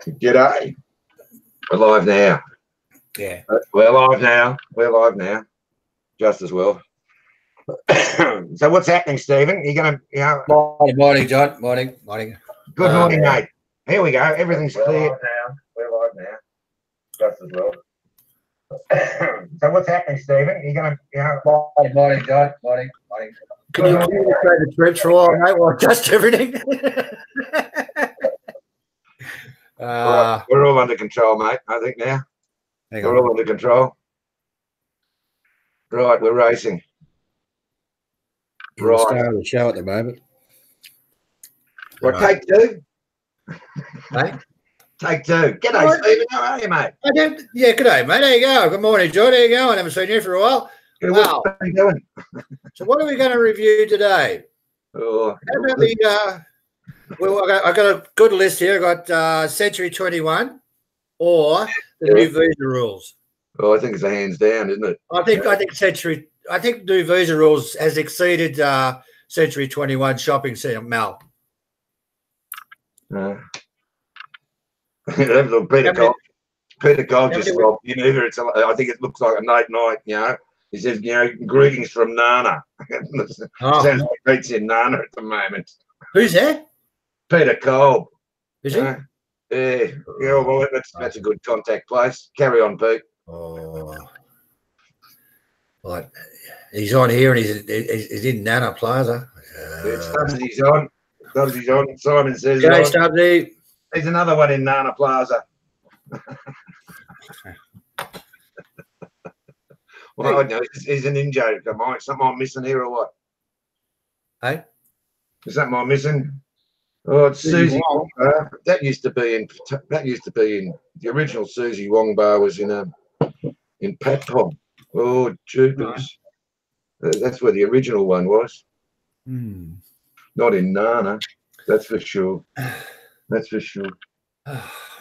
G'day. We're live now. Yeah. We're live now. We're live now. Just as well. So what's happening, Stephen? You're going to, you know... Morning, John. Morning. Good morning, mate. Here we go. Everything's clear. We're live now. Just as well. So what's happening, Stephen? You're going to, you know... Morning, John. Morning. Can you communicate the troops for a while, mate, while I adjust everything? We're all under control, mate, I think now. We're all under control. Right, we're racing. Right. Starting the show at the moment. Well, take two. Mate? Take two. G'day, Stephen. How are you, mate? Yeah, g'day, mate. There you go. Good morning, John. There you go. I haven't seen you for a while. Wow. What are you doing? So what are we going to review today? Oh, how about the... well, I got a good list here. I got Century 21 or the new visa rules. Oh, I think it's a hands down, isn't it? I think new visa rules has exceeded Century 21 shopping centre Mal. Peter Gold just robbed you either. I think it looks like a night, you know. He says, you know, greetings from Nana. Sounds like Pete's in Nana at the moment. Who's that? Peter Kolb. Is he? Yeah, well, that's a good contact place. Carry on, Pete. Oh, right. He's on here and he's in Nana Plaza. Stubbsy's on. Simon says, "G'day, Stubbsy." There's another one in Nana Plaza. Well, I know. Is an in joke. Something I'm missing here or what? Hey? Is something I'm missing? Oh, it's Susie Wong Bar. That used to be in the original Susie Wong Bar was in Patpom. Oh, Jupiters. That's where the original one was. Not in Nana. That's for sure. That's for sure.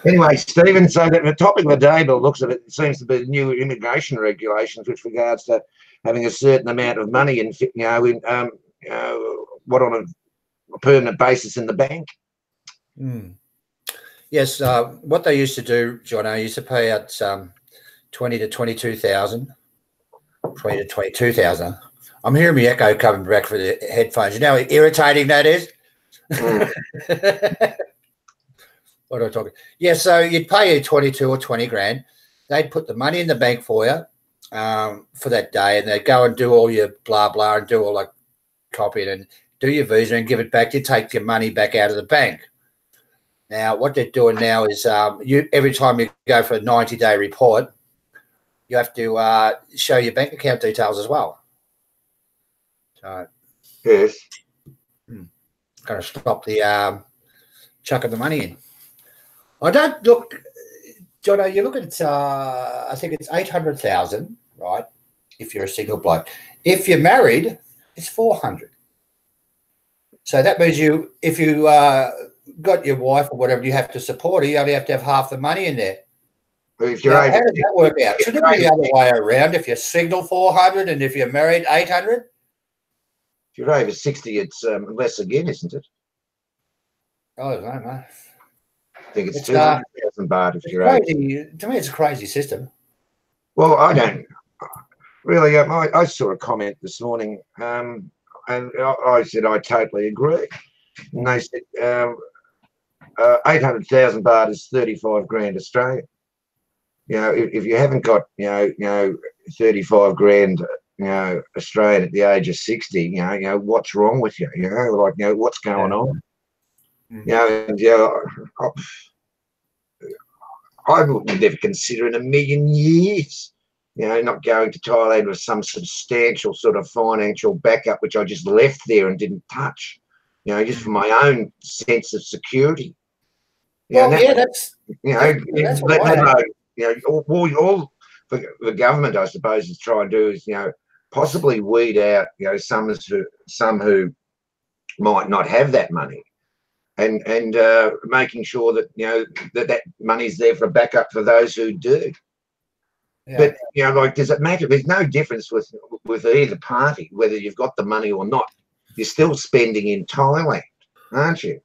Anyway, Stephen, so that the topic of the day, by the looks of it, seems to be new immigration regulations with regards to having a certain amount of money in, what on a permanent basis in the bank. Yes, what they used to do, John, I used to pay out 20 to 22,000. 20 to 22,000. I'm hearing the echo coming back for the headphones. You know how irritating that is? What am I talking? Yeah, so you'd pay you 22 or 20 grand. They'd put the money in the bank for you for that day, and they'd go and do all your blah, blah, and do all like copy it and do your visa and give it back. You take your money back out of the bank. Now, what they're doing now is every time you go for a 90-day report, you have to show your bank account details as well. So, yes. Kind of stop the chucking the money in. I don't look, Jono, you look at, I think it's 800,000, right, if you're a single bloke. If you're married, it's 400. So that means if you got your wife or whatever, you have to support her, you only have to have half the money in there. If you're how does that work out? Should it be the other way around? If you're single, 400, and if you're married, 800? If you're over 60, it's less again, isn't it? Oh, I don't know, mate. I think it's 200,000 baht if you're over. To me, it's a crazy system. Well, I don't really. I saw a comment this morning, and I said I totally agree. And they said 800,000 baht is 35 grand Australian. You know, if you haven't got 35 grand, Australian at the age of 60, you know what's wrong with you? What's going on? I would never consider in a million years, not going to Thailand with some substantial sort of financial backup, which I just left there and didn't touch, just for my own sense of security. All the government, I suppose, is trying to do is, possibly weed out, some who might not have that money. And making sure that that money's there for a backup for those who do. Yeah. But does it matter? There's no difference with either party whether you've got the money or not. You're still spending in Thailand, aren't you?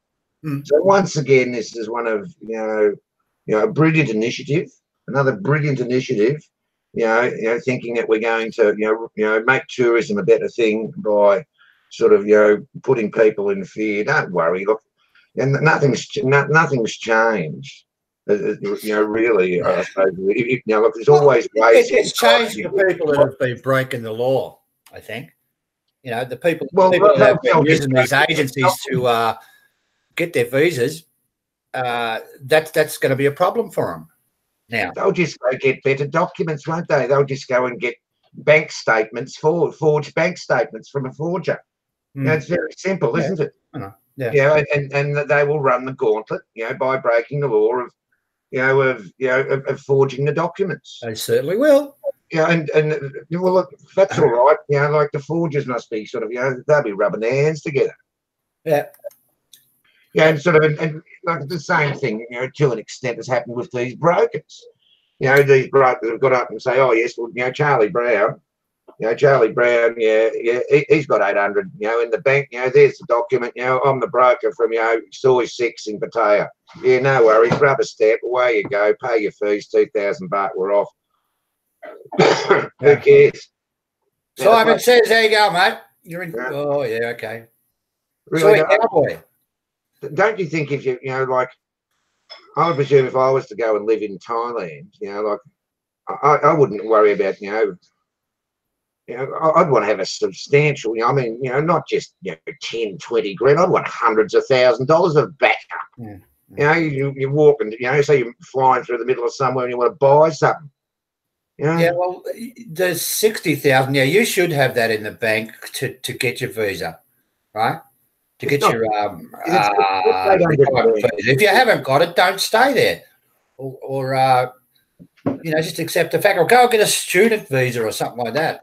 So once again, this is one of you know, a brilliant initiative, another brilliant initiative. You know, thinking that we're going to, you know, make tourism a better thing by sort of, you know, putting people in fear. Don't worry, look, and nothing's changed. You know, really, I suppose. You know, look, there's always ways. It's changed for people that have been breaking the law, I think. You know, the people that have been using these agencies to get their visas, that's going to be a problem for them. Now they'll just go get better documents, won't they? They'll just go and get bank statements, forged bank statements from a forger. You know, it's very simple, isn't it? I know. Yeah. You know, and they will run the gauntlet, you know, by breaking the law of, of forging the documents. They certainly will. Yeah, and well, look, that's all right. You know, like the forgers must be sort of, you know, they'll be rubbing their hands together. Yeah. Yeah, and sort of, and like the same thing, you know, to an extent has happened with these brokers. You know, these brokers have got up and say, oh, yes, well, you know, Charlie Brown, yeah, he's got 800, you know, in the bank. You know, there's the document. You know, I'm the broker from, you know, Soy 6 in Pattaya. Yeah, no worries, rubber stamp, away you go, pay your fees, $2,000, we're off. Who cares? Simon says, there you go, mate. You're in. Yeah. Oh, yeah, okay. Really, cowboy. Don't you think if you know, like, I would presume if I was to go and live in Thailand, you know, like, I wouldn't worry about, you know, I'd want to have a substantial, you know, I mean, you know, not just, you know, 10, 20 grand. I'd want hundreds of $1,000s of backup. Yeah. You know, you're walking, you know, say you're flying through the middle of somewhere and you want to buy something. You know? Yeah, well, there's 60,000. Yeah, you should have that in the bank to get your visa, right? To get your if you haven't got it, don't stay there, or you know, just accept the fact, or go get a student visa or something like that.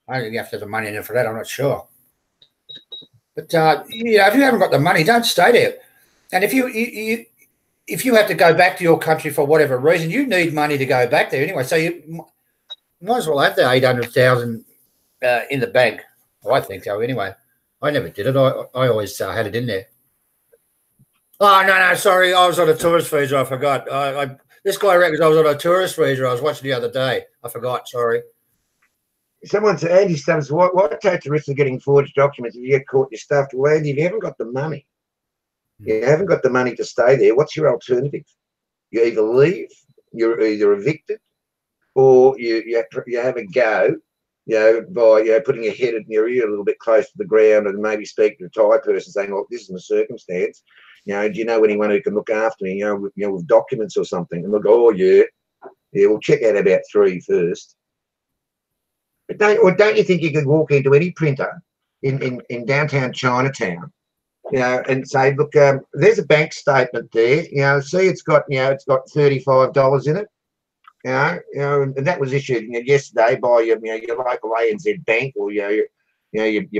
I don't think you have to have the money in there for that. I'm not sure, but you know, if you haven't got the money, don't stay there. And if you have to go back to your country for whatever reason, you need money to go back there anyway. So you might as well have the 800,000 in the bank. Well, I think so anyway. I never did it. I always had it in there. Oh, no, sorry. I was on a tourist visa. I forgot. This guy reckons I was on a tourist visa. I was watching the other day. I forgot. Sorry. Someone said, Andy Stubbs, what takes the risk of getting forged documents if you get caught, you're stuffed? Well, Andy, if you haven't got the money, you haven't got the money to stay there, what's your alternative? You either leave, you're either evicted, or you have a go, you know, by, you know, putting your head in your ear a little bit close to the ground and maybe speak to a Thai person saying, look, this is my circumstance. You know, do you know anyone who can look after me, with documents or something? And they'll go, oh, yeah, we'll check out about 3 first. But don't you think you could walk into any printer in downtown Chinatown, you know, and say, look, there's a bank statement there, you know, see, it's got $35 in it. You know, and that was issued, you know, yesterday by your local ANZ bank, or your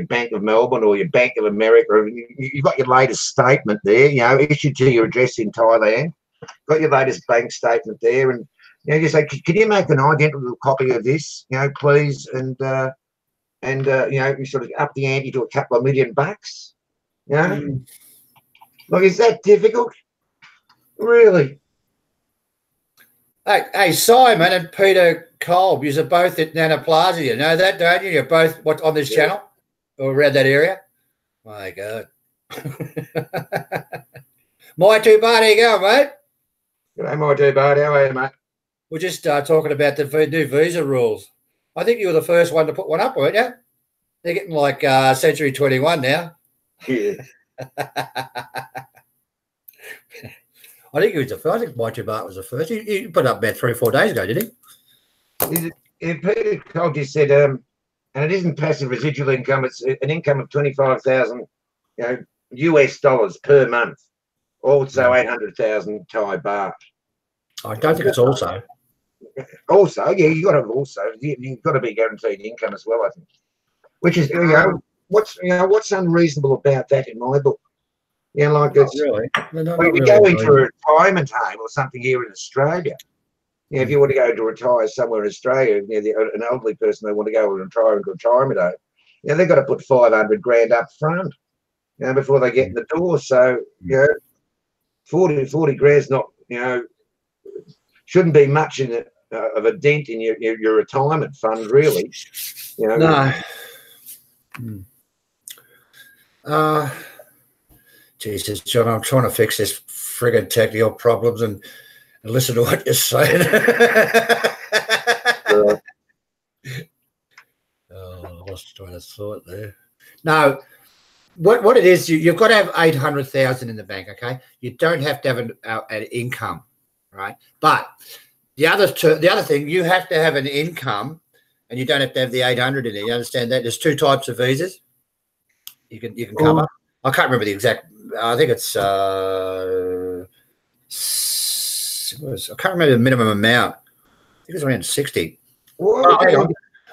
Bank of Melbourne, or your Bank of America. You've got your latest statement there, you know, issued to your address in Thailand. Got your latest bank statement there, and you know, you say, can you make an identical copy of this, you know, please, and you know, you sort of up the ante to a couple of $1 million, you know. Look, is that difficult? Really? Hey, Simon and Peter Kolb, you're both at Nana Plaza. You know that, don't you? You're both on this channel or around that area? My God. My two bar, how you going, mate? G'day, my two bar. How are you, mate? We're just talking about the new visa rules. I think you were the first one to put one up, weren't you? They're getting like Century 21 now. Yeah. I think he was the first. I think my two bar was the first. He put it up about 3 or 4 days ago, did he? Peter Cole just said, and it isn't passive residual income. It's an income of 25,000, you know, US dollars per month. Also 800,000 Thai baht. I don't think it's also. Also, yeah, you got to have also. You've got to be guaranteed income as well, I think. Which is, what's unreasonable about that in my book? You know, like it's really. When you go into a retirement home or something here in Australia, you know, if you want to go to retire somewhere in Australia, you know, an elderly person, they want to go and retire into a retirement home, you know, they've got to put 500 grand up front, you know, before they get in the door. So, you know, 40 grand's not, you know, shouldn't be much in it of a dent in your retirement fund, really. You know. No. Jesus, John, I'm trying to fix this friggin' technical problems and listen to what you're saying. Oh, I lost train of thought there. No, what it is, you've got to have 800,000 in the bank. Okay, you don't have to have an income, right? But the other thing, you have to have an income, and you don't have to have the 800 in it. You understand that? There's two types of visas you can cover. I can't remember the exact. I think it's I can't remember the minimum amount. I think it's around 60. Hang on.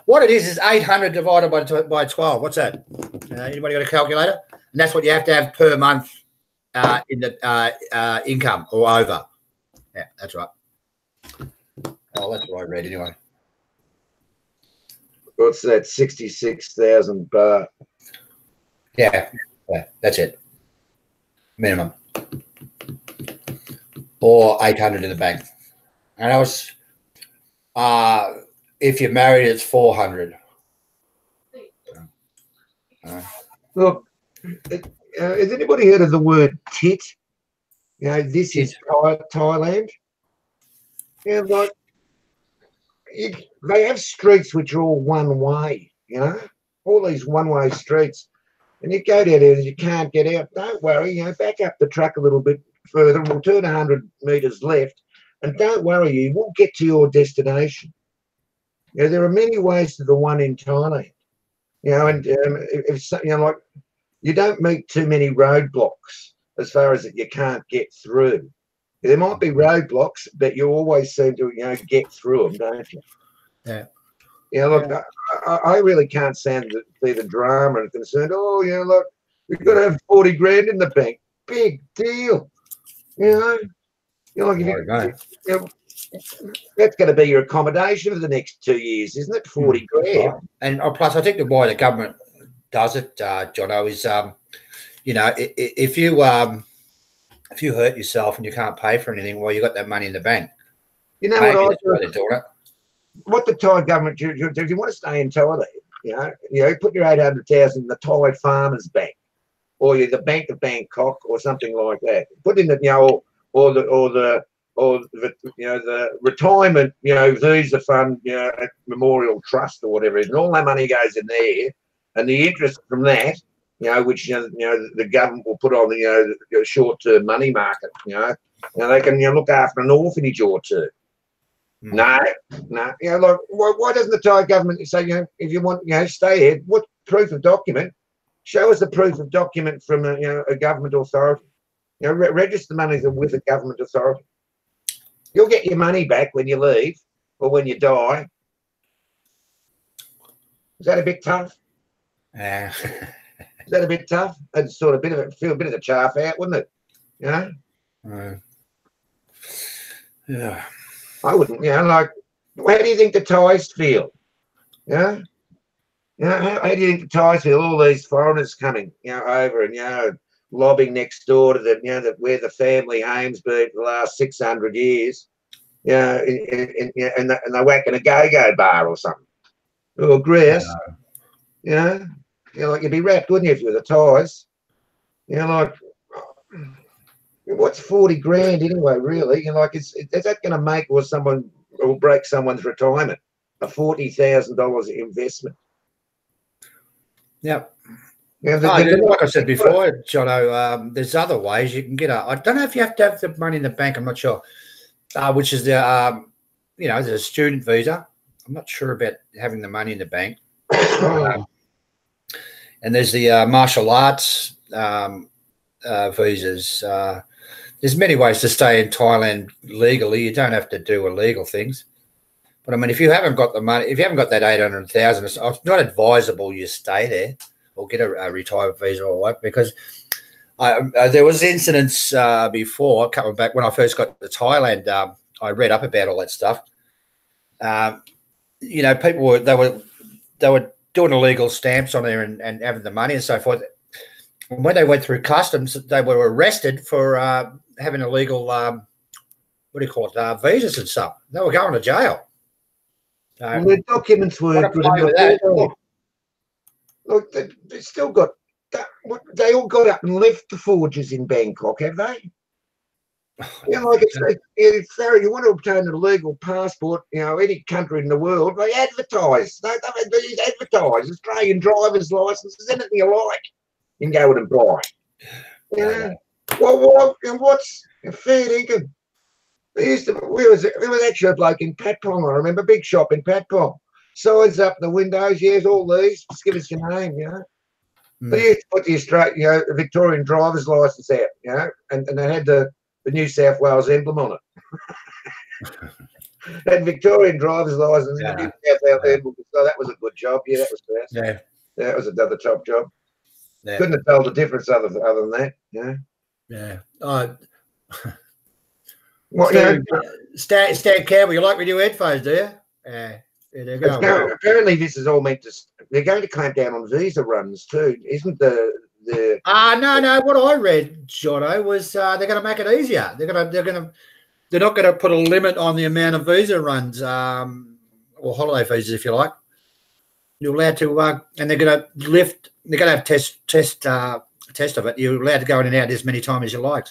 What it is 800 divided by 12. What's that? Anybody got a calculator? And that's what you have to have per month in the income or over. Yeah, that's right. Oh, that's what I read anyway. What's that? 66,000 baht. Yeah, that's it. Minimum. Or 800 in the bank. And I was, if you're married, it's 400. Look, has anybody heard of the word tit? You know, this is Thailand. Yeah, like they have streets which are all one way. You know, all these one-way streets, and you go down there and you can't get out. Don't worry, you know, back up the truck a little bit further. We'll turn 100 meters left, and don't worry, you will get to your destination. You know, there are many ways to the one in Thailand. You know, and if you know, like, you don't meet too many roadblocks as far as that you can't get through. There might be roadblocks, but you always seem to, you know, get through them, don't you? Yeah. You know, look, I really can't stand the drama and concern. Oh, you know, look, we've got to have 40 grand in the bank. Big deal. You know, like if you know, that's going to be your accommodation for the next 2 years, isn't it? 40 grand. Right. And plus, I think the why the government does it, Jono, is you know, if you hurt yourself and you can't pay for anything, well, you got that money in the bank. You know what the Thai government, if you want to stay in Thailand, you know, put your 800,000 in the Thai Farmers Bank, or the Bank of Bangkok, or something like that. Put in the, you know, or the you know, the retirement, you know, visa fund, you know, Memorial Trust or whatever it is, and all that money goes in there, and the interest from that, you know, which you know the government will put on the, you know, the short-term money market, you know they can, you know, look after an orphanage or two. No, you know, like why doesn't the Thai government say, you know, if you want, you know, stay here, what proof of document? Show us the proof of document from a, you know, a government authority. You know, register money with a government authority. You'll get your money back when you leave or when you die. Is that a bit tough? Yeah. Is that a bit tough? And sort of feel a bit of the chaff out, wouldn't it? You know? Yeah. I wouldn't, you know, like, how do you think the Thais feel? Yeah? You know, how do you think the Thais feel? All these foreigners coming, you know, over and, you know, lobbing next door to the, you know, where the family home's been for the last 600 years, you know, and they're whacking a go-go bar or something. Or grass, you know, like you'd be wrapped, wouldn't you, if you were the Thais? You know, like, what's 40 grand anyway, really? You know, like, is that going to make or break someone's retirement? A $40,000 investment. Yep. Yeah, like I said before, Jono, there's other ways you can get I don't know if you have to have the money in the bank. I'm not sure. Which is the, you know, the student visa. I'm not sure about having the money in the bank. And there's the martial arts visas. There's many ways to stay in Thailand legally. You don't have to do illegal things. But I mean, if you haven't got the money, if you haven't got that 800,000, it's not advisable you stay there or get a retirement visa or what, because there was incidents before, coming back when I first got to Thailand. I read up about all that stuff. You know, people were doing illegal stamps on there and having the money and so forth. When they went through customs, they were arrested for having illegal what do you call it, visas and stuff. They were going to jail. So, well, the documents were good enough. Look, they still got that. They all got up and left the forges in Bangkok, have they? You know, like it's Sarah, you want to obtain a legal passport, you know, any country in the world, they advertise. They advertise Australian driver's licenses, anything you like, you can go in and buy. Yeah. Well, what's fair dinkum? There was actually a bloke in Patpong, I remember, big shop in Patpong. Signs up the windows, yes, all these, just give us your name, you know. They used to put the Australian, you know, the Victorian driver's license out, you know, and they had the New South Wales emblem on it. That Victorian driver's license, and the New South Wales emblem. So that was a good job. Yeah, that was fast. Yeah, that was another top job. Yeah. Couldn't have told the difference other than that. Yeah. Yeah. What? Stan Campbell, you like me new headphones, do you? Yeah. There you go. Apparently, this is all meant to. They're going to clamp down on visa runs too, isn't the? No. What I read, Jono, was they're going to make it easier. They're not going to put a limit on the amount of visa runs, or holiday visas, if you like. You're allowed to, and they're going to lift. They're going to have test of it. You're allowed to go in and out as many times as you like.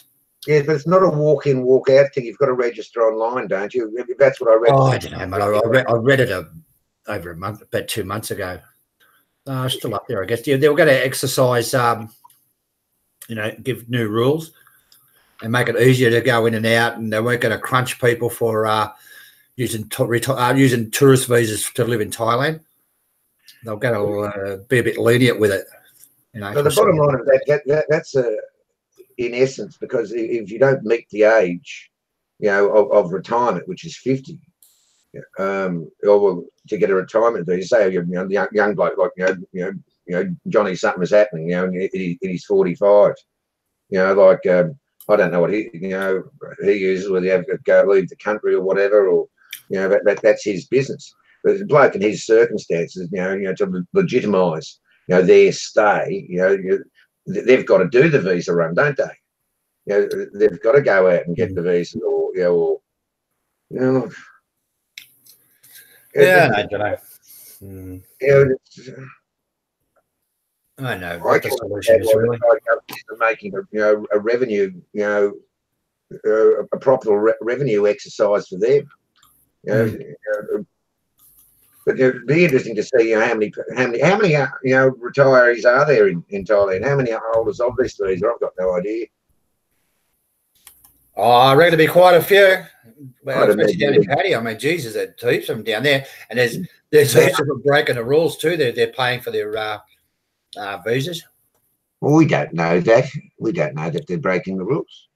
Yeah, but it's not a walk-in, walk-out thing. You've got to register online, don't you? That's what I read. Oh, I don't know, mate. I read it over a month, about 2 months ago. Still up there, I guess. Yeah, they were going to exercise, you know, give new rules and make it easier to go in and out, and they weren't going to crunch people for using tourist visas to live in Thailand. They're going to be a bit lenient with it. You know, so the bottom line of that's in essence, because if you don't meet the age, you know, of retirement, which is 50, or to get a retirement visa, say you're young bloke like you know Jonny, something is happening, you know, and he's 45, you know, like I don't know what he uses, whether you have to go leave the country or whatever, or you know that's his business. But the bloke in his circumstances, you know, to legitimise, you know, their stay, you know, they've got to do the visa run, don't they? You know, they've got to go out and get the visa, or you know. Yeah, I don't know. I know. What the solution is really making a revenue, you know, a proper revenue exercise for them. You know, but it'd be interesting to see, you know, how many you know, retirees are there in Thailand? How many holders of this visa? I've got no idea. Oh, I reckon there'll be quite a few. Well, especially down in Pattaya. I mean, Jesus, there's heaps of them down there, and there's heaps of them breaking the rules too. They're paying for their visas. Well, we don't know that. We don't know that they're breaking the rules.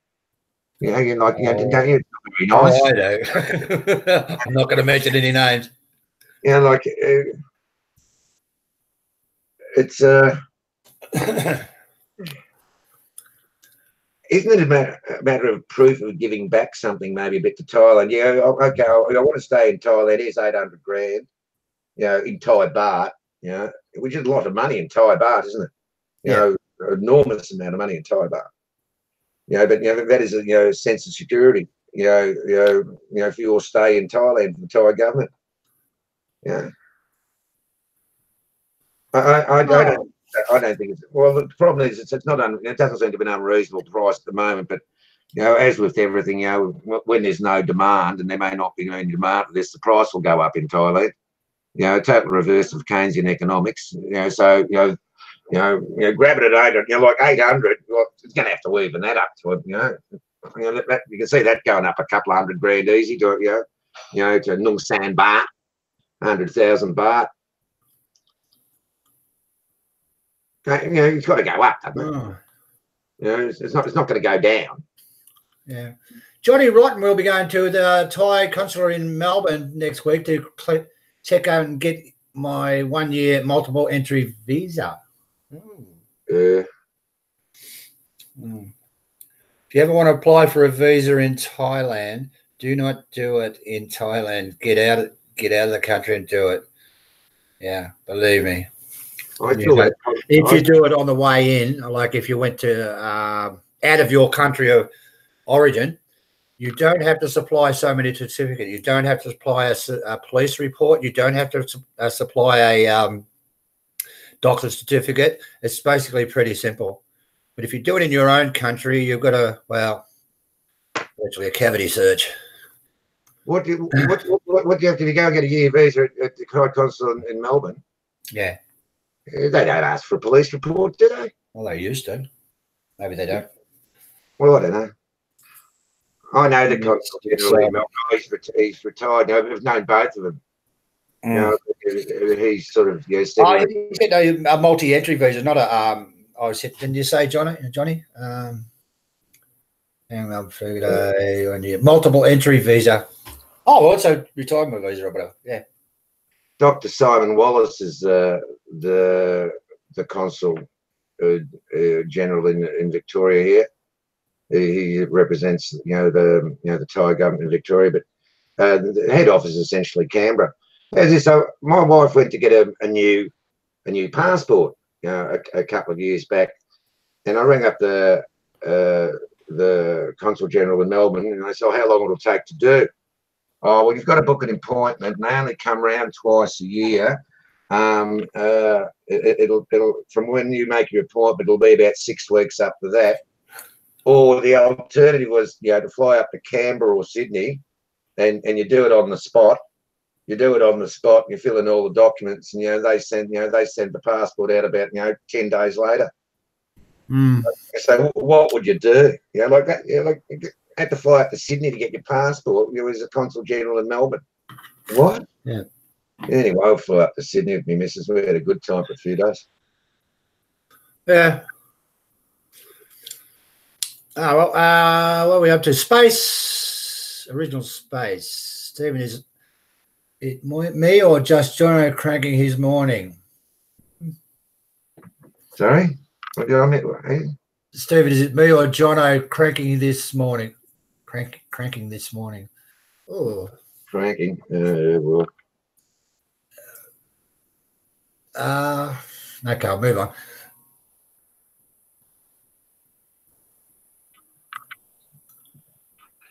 You know, you're like, don't you? It's not very nice. Oh, I know. I'm not going to mention any names. You know, like it's isn't it a matter of proof of giving back something, maybe a bit to Thailand? Yeah, okay, I want to stay in Thailand. Here's 800 grand, you know, in Thai baht, you know, which is a lot of money in Thai baht, isn't it? You know, an enormous amount of money in Thai baht. You know, but you know that is a sense of security. You know, for your stay in Thailand for the Thai government. Yeah, I don't think it's, well, the problem is it's not it doesn't seem to be an unreasonable price at the moment, but you know, as with everything, you know, when there's no demand, and there may not be any demand for this, the price will go up in Thailand. You know, total reverse of Keynesian economics. You know, so you know, grab it at 800, you know, like 800, well, it's going to have to even that up to it. You know, you can see that going up a couple of $100 grand easy to to Nung San baht, 100,000 baht. You know, it's got to go up, doesn't it? You know, it's not going to go down. Yeah. Jonny Rotten will be going to the Thai consulate in Melbourne next week to check out and get my 1-year multiple entry visa. If you ever want to apply for a visa in Thailand, do not do it in Thailand. Get out of the country and do it. Yeah, believe me. If you do it on the way in, like if you went to out of your country of origin, You don't have to supply so many certificates. You don't have to supply a police report. You don't have to supply a doctor's certificate. It's basically pretty simple. But if you do it in your own country, you've got to, well, virtually a cavity search. What do you have to, if you go and get a year visa at the High Consul in Melbourne? Yeah. They don't ask for a police report, do they? Well, they used to. Maybe they don't. Well, I don't know. I know the Consul General. He's retired now. I've known both of them. You know, he's sort of, yeah. He's a multi-entry visa, not a. Didn't you say, Johnny? Multiple entry visa. Oh, also retirement visa or whatever. Yeah. Dr. Simon Wallace is the Consul General in Victoria here. He represents, the Thai government in Victoria, but the head office is essentially Canberra. So my wife went to get a new passport, a couple of years back, and I rang up the Consul General in Melbourne, and I said, "How long it'll take to do?" "Oh, well, you've got to book an appointment, and they only come around twice a year. It'll from when you make your appointment, it'll be about 6 weeks after that." Or the alternative was, to fly up to Canberra or Sydney, and you do it on the spot. You do it on the spot. You fill in all the documents, and they send the passport out about 10 days later. So what would you do? Like that. Like you had to fly up to Sydney to get your passport. You was a Consul General in Melbourne. What? Yeah. Anyway, I'll fly up to Sydney with me missus. We had a good time for a few days. Yeah. What are we up to? Space, original space. Stephen, is it me or just Jonny cranking his morning? Sorry? What did I mean? Stephen, is it me or Jonny cranking this morning? Cranking this morning. Oh. Cranking. Well. Okay, I'll move on.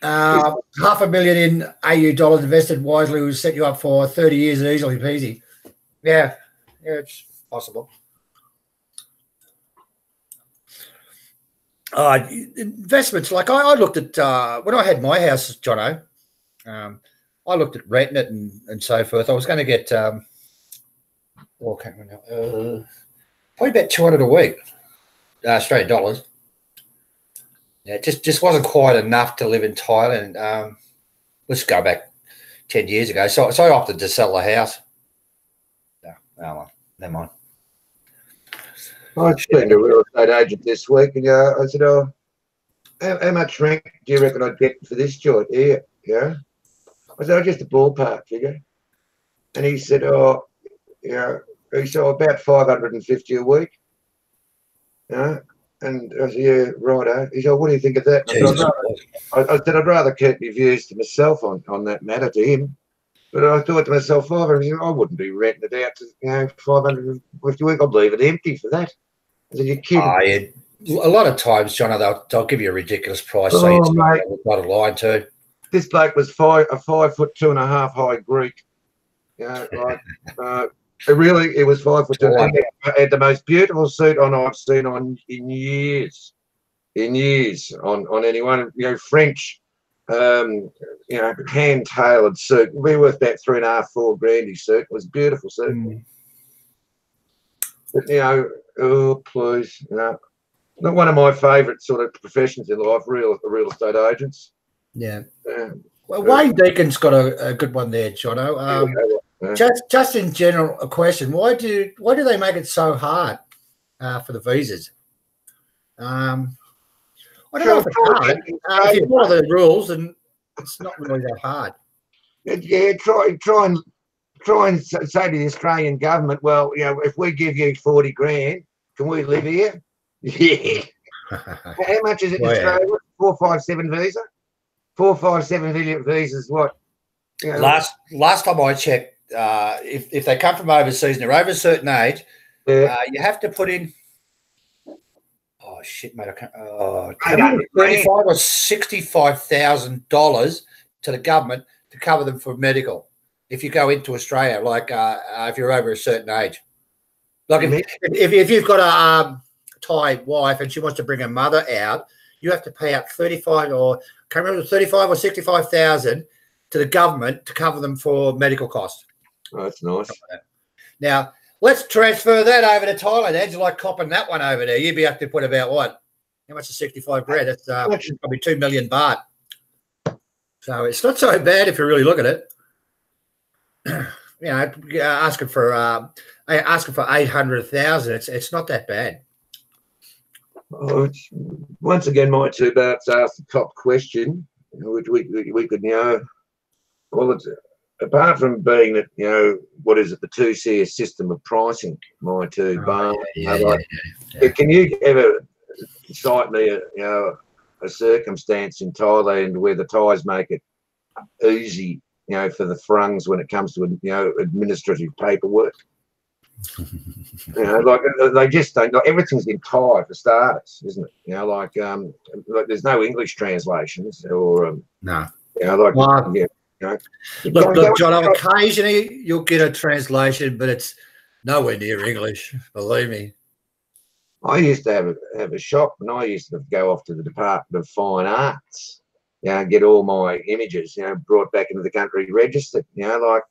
$500,000 in AU dollars invested wisely will set you up for 30 years easily peasy. Yeah, it's possible. Investments, like I looked at when I had my house, Jono, I looked at renting it and so forth. I was going to get probably about 200 a week, Australian dollars. Yeah, it just wasn't quite enough to live in Thailand. Let's go back 10 years ago. So I opted to sell the house. No, never mind. I spoke to a real estate agent this week, and I said, "Oh, how much rent do you reckon I'd get for this joint here?" Yeah, I said, "Oh, just a ballpark figure," and he said, "Oh, he said about 550 a week." And I said, "Yeah, righto." He said, "What do you think of that?" I said, "I'd rather keep my views to myself on that matter to him." But I thought to myself, I wouldn't be renting it out to 550 a week. I'd leave it empty for that. I said, "You're kidding." A lot of times, John, they'll give you a ridiculous price. So it's not a line too. This bloke was a 5 foot 2.5 high Greek. It was 5 foot 2. I had the most beautiful suit on I've seen in years on anyone. French, hand tailored suit. We worth about $3.5-4 grand. His suit. It was a beautiful suit. But oh please, not one of my favourite sort of professions in life. Real estate agents. Yeah. Well, Wayne Deacon's got a good one there, Jono. Just in general, a question: why do they make it so hard for the visas? I don't know if it's hard. If you follow the rules, then it's not really that hard. Yeah, try and say to the Australian government, well, if we give you 40 grand, can we live here? Yeah. How much is it in Australia? 457 visa? 457 visas. What? Last time I checked. If they come from overseas and they're over a certain age, you have to put in Oh shit, mate! I can't. Oh, $800,000. $35,000 or $65,000 to the government to cover them for medical. If you go into Australia, like if you're over a certain age, like if you've got a Thai wife and she wants to bring her mother out, you have to pay out 35 or can't remember 35 or 65,000 to the government to cover them for medical costs. Oh, that's nice. Now let's transfer that over to Thailand. How'd you like copping that one over there? You'd be have to put about what? How much is 65 grand? That's probably 2 million baht. So it's not so bad if you really look at it. You know, asking for 800,000. It's not that bad. Oh, once again, my two bats asked the top question, which we could, you know, well, it's apart from being that, you know, what is it, the 2-tier system of pricing, my two bars. Can you ever cite me a circumstance in Thailand where the Thais make it easy, you know, for the frungs when it comes to, you know, administrative paperwork? You know, like they just don't. Like, everything's in Thai for starters, isn't it? You know, like there's no English translations or no. You know, like you know. Look, John. Occasionally you'll get a translation, but it's nowhere near English. Believe me. I used to have a shop, and I used to go off to the Department of Fine Arts, you know, and get all my images, you know, brought back into the country registered. You know, like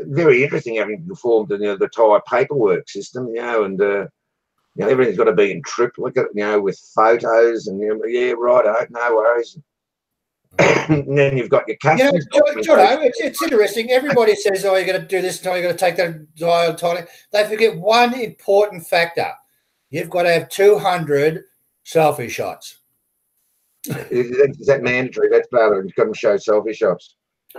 very interesting having performed in, you know, the Thai paperwork system, you know, and you know, everything's got to be in triplicate, you know, with photos and, you know, yeah, right, no worries. And then you've got your customs. Yeah, it's interesting. Everybody says, "Oh, you're going to do this, you're going to take that Thailand." They forget one important factor: you've got to have 200 selfie shots. Is that mandatory? That's part of it. You've got to show selfie shots.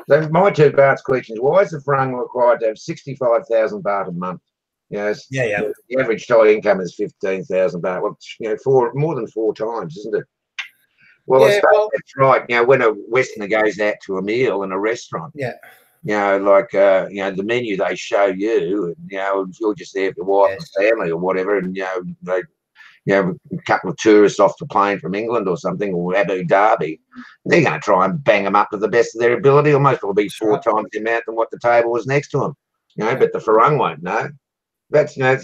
So my two parts questions: why is the frung required to have 65,000 baht a month? You know, the average Thai income is 15,000 baht. Well, you know, more than 4 times, isn't it? Well, I suppose that's right. You know, when a Westerner goes out to a meal in a restaurant, you know, like you know, the menu they show you, and, you know, if you're just there for wife and family or whatever, and, you know, they, you know, a couple of tourists off the plane from England or something, or Abu Dhabi, they're going to try and bang them up to the best of their ability, or most will be 4 times the amount than what the table was next to them. You know, but the Farang won't know. That's, you know,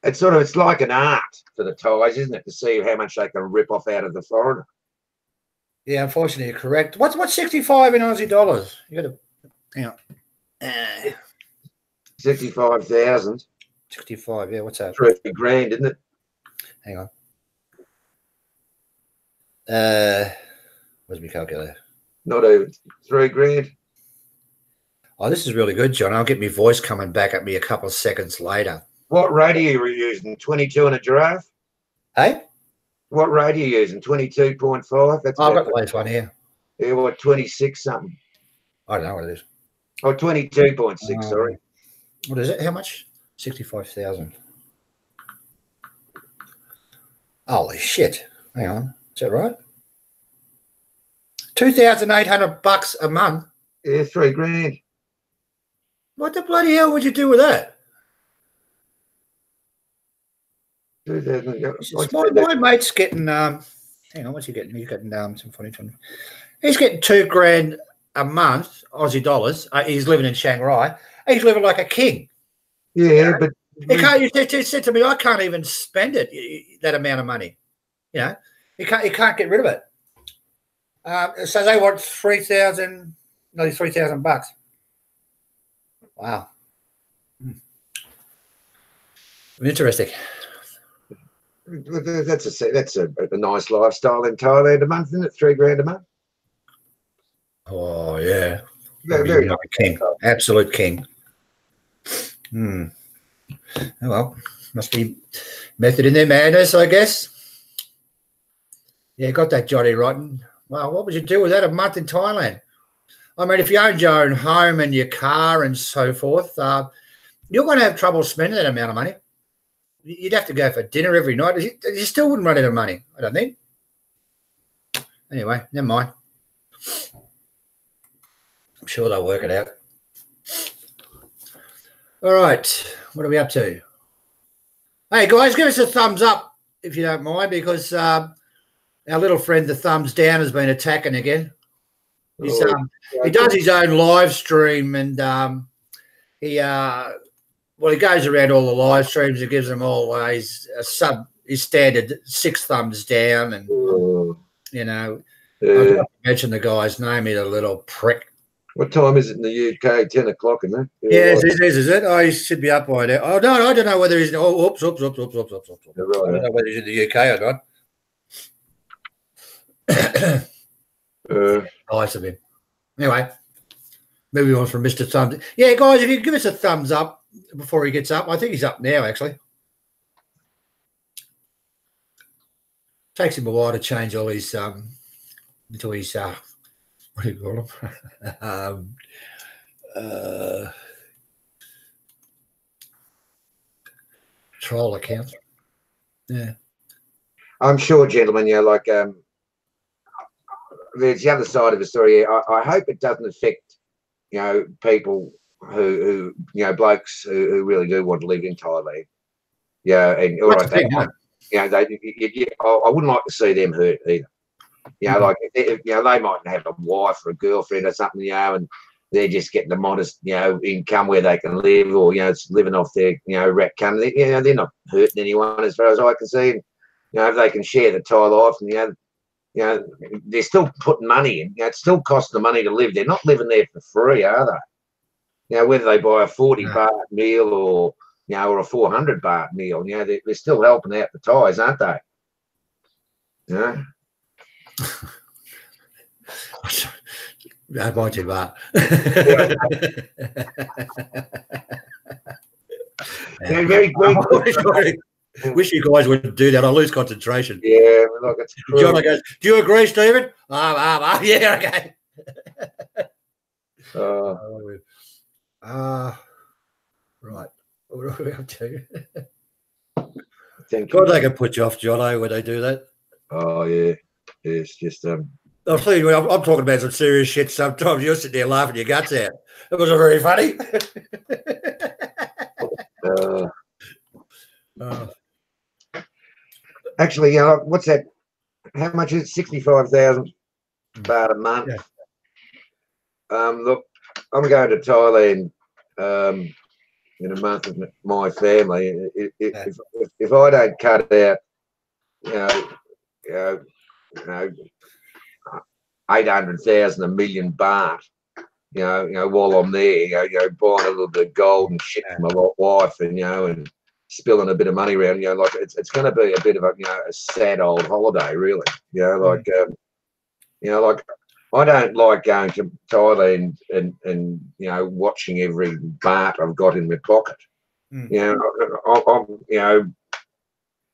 it's like an art for the Thais, isn't it, to see how much they can rip off out of the foreigner. Yeah, unfortunately, you're correct. What's 65 in Aussie dollars? You got to, hang on. 65,000. 65, yeah. What's that? 3 grand, isn't it? Hang on. Where's my calculator? Not even 3 grand. Oh, this is really good, John. I'll get my voice coming back at me a couple of seconds later. What radio are you using? 22 and a giraffe? Hey? What radio are you using? 22.5? That's I've got the latest one here. Yeah, what, 26 something? I don't know what it is. Oh, 22.6, sorry. What is it? How much? 65,000. Holy shit. Hang on. Is that right? 2,800 bucks a month? Yeah, 3 grand. What the bloody hell would you do with that? My mate's getting hang on, what's he getting? He's getting some funny. He's getting 2 grand a month, Aussie dollars. He's living in Shanghai. He's living like a king. Yeah, but he said to me, I can't even spend it, that amount of money. You know, he can't get rid of it. So they want 3,000 bucks. Wow. Interesting. That's a nice lifestyle in Thailand a month, isn't it? 3 grand a month. Oh yeah, very like a king, absolute king. Oh well, must be method in their madness, I guess. Yeah, got that, Jonny Rotten. Well, what would you do with that a month in Thailand? I mean, if you owned your own home and your car and so forth, you're going to have trouble spending that amount of money. You'd have to go for dinner every night. You still wouldn't run out of money, I don't think. Anyway, never mind. I'm sure they'll work it out. All right, what are we up to? Hey, guys, give us a thumbs up if you don't mind, because our little friend, the thumbs down, has been attacking again. He's, he does his own live stream, and he goes around all the live streams and gives them all his standard 6 thumbs down, and you know, I can't mention the guy's name. He's a little prick. What time is it in the UK? 10 o'clock, isn't it? Yes, is it? Oh, he should be up by now. Oh no, I don't know whether he's. Oh, oops. I don't know whether he's in the UK or not. Nice of him. Anyway, moving on from Mr. Thumbs. Yeah, guys, if you give us a thumbs up before he gets up, I think he's up now. Actually, takes him a while to change all his into his what do you call them? Troll account. Yeah, I'm sure, gentlemen. Yeah, like there's the other side of the story. I hope it doesn't affect, you know, people who you know, blokes who really do want to live in Thailand. Yeah, and all right, you know, I wouldn't like to see them hurt either. You know, like you know, they might have a wife or a girlfriend or something, you know, and they're just getting a modest, you know, income where they can live, or you know, it's living off their, you know, rat cum. You know, they're not hurting anyone as far as I can see. And, you know, if they can share the Thai life, and you know, they're still putting money in. You know, it still costs them money to live. They're not living there for free, are they? You know, whether they buy a 40 baht meal or, you know, or a 400 baht meal, you know, they're still helping out the Thais, aren't they? You know? I might do that. Yeah, very good. Wish you guys would do that. I lose concentration. Yeah, like it's Jonny goes, do you agree, Stephen? Yeah, okay. Right. What are we up to? God, they can put you off, Jonny, when they do that. Oh, yeah. It's just I'll tell you, I'm talking about some serious shit sometimes. You're sitting there laughing your guts out. It wasn't very funny. Actually, you know, what's that? How much is it? 65,000 baht a month. Yeah. Look, I'm going to Thailand in a month with my family. If I don't cut out, you know, 800,000, $1 million baht, you know, while I'm there, you know, buying a little bit of gold and shit for my wife, and you know, and spilling a bit of money around, you know, like it's going to be a bit of a, you know, a sad old holiday, really. You know, like you know, like I don't like going to Thailand and you know, watching every baht I've got in my pocket. You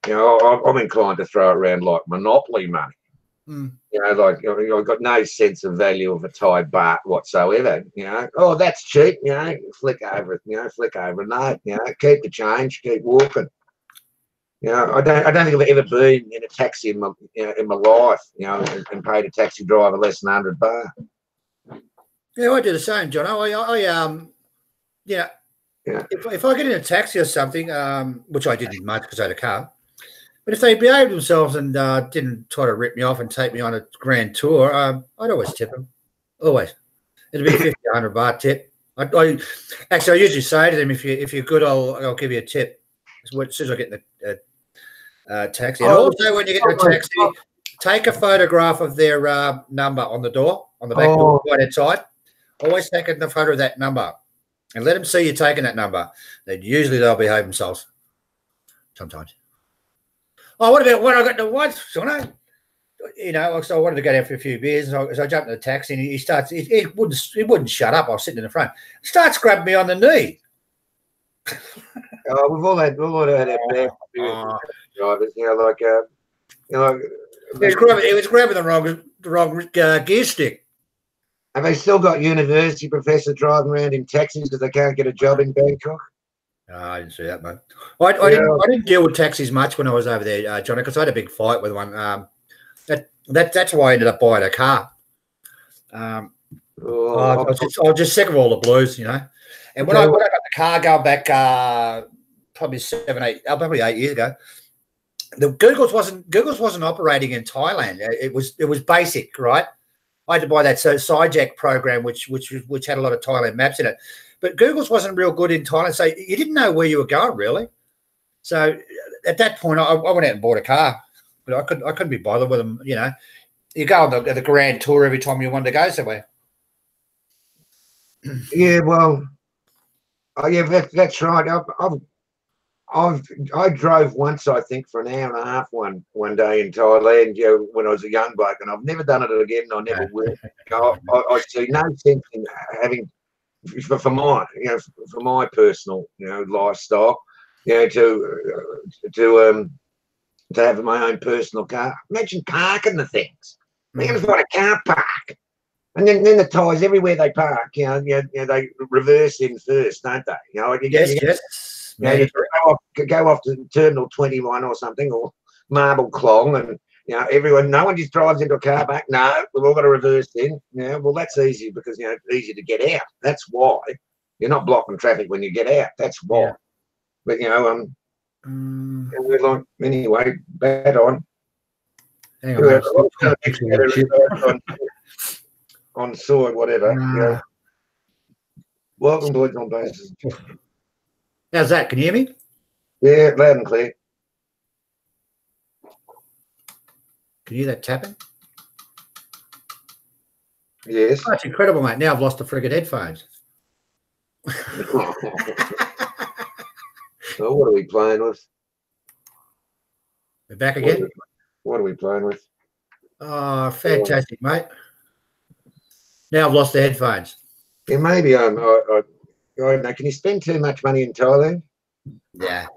know, I'm inclined to throw it around like Monopoly money. You know, like I've got no sense of value of a Thai baht whatsoever. You know, oh, that's cheap. You know, flick over a note. You know, keep the change, keep walking. You know, I don't think I've ever been in a taxi in my life. You know, and paid a taxi driver less than 100 baht. Yeah, I do the same, John. If I get in a taxi or something, which I didn't much because I had a car. But if they behaved themselves and didn't try to rip me off and take me on a grand tour, I'd always tip them. Always. It'd be 50, 100 baht tip. I usually say to them, if you're good, I'll give you a tip as soon as I get in the taxi. And also, when you get in the taxi, take a photograph of their number on the door, on the back door, right inside. Always take a photo of that number and let them see you taking that number. Then usually they'll behave themselves. Sometimes. Oh, what about when I got the wife, Jonny? You know, so I wanted to go down for a few beers, so I jumped in the taxi, and he starts. He wouldn't shut up. I was sitting in the front. Starts grabbing me on the knee. We've all had that drivers. You know, like you know, he was grabbing the wrong gear stick. Have they still got university professors driving around in taxis because they can't get a job in Bangkok? No, I didn't see that, mate. I didn't deal with taxis much when I was over there, Jonny, because I had a big fight with one. That's why I ended up buying a car. I was just sick of all the blues, you know. And when I got the car going back probably 8 years ago. The Googles wasn't operating in Thailand. It was basic, right? I had to buy that SciJack program, which had a lot of Thailand maps in it. But Googles wasn't real good in Thailand, so you didn't know where you were going really. So at that point, I went out and bought a car, but I couldn't be bothered with them. You know, you go on the grand tour every time you wanted to go somewhere. Yeah, well, yeah, that's right. I drove once, I think, for an hour and a half one day in Thailand, you know, when I was a young bloke, and I've never done it again, and I never will. I see no sense in having, for my personal, you know, lifestyle, you know, to have my own personal car. Imagine parking the things. They're going to find a car park, and then the Thais everywhere they park, you know, they reverse in first, don't they? You know, Yes. You know, you go off to Terminal 21 or something, or Marble Clong, and you know, no one just drives into a car park. No, we've all got to reverse in. Yeah, well, that's easy because, you know, it's easy to get out. That's why you're not blocking traffic when you get out. That's why. Yeah. But you know, we're like, anyway, bad on. Anyway, on soy, whatever. Yeah. Welcome, boys on bases. How's that? Can you hear me? Yeah, loud and clear. Can you hear that tapping? Yes. Oh, that's incredible, mate. Now I've lost the friggin' headphones. So what are we playing with? We're back again. What are we playing with? Oh, fantastic, mate. Now I've lost the headphones. Yeah, maybe I don't know. Can you spend too much money in Thailand? Yeah.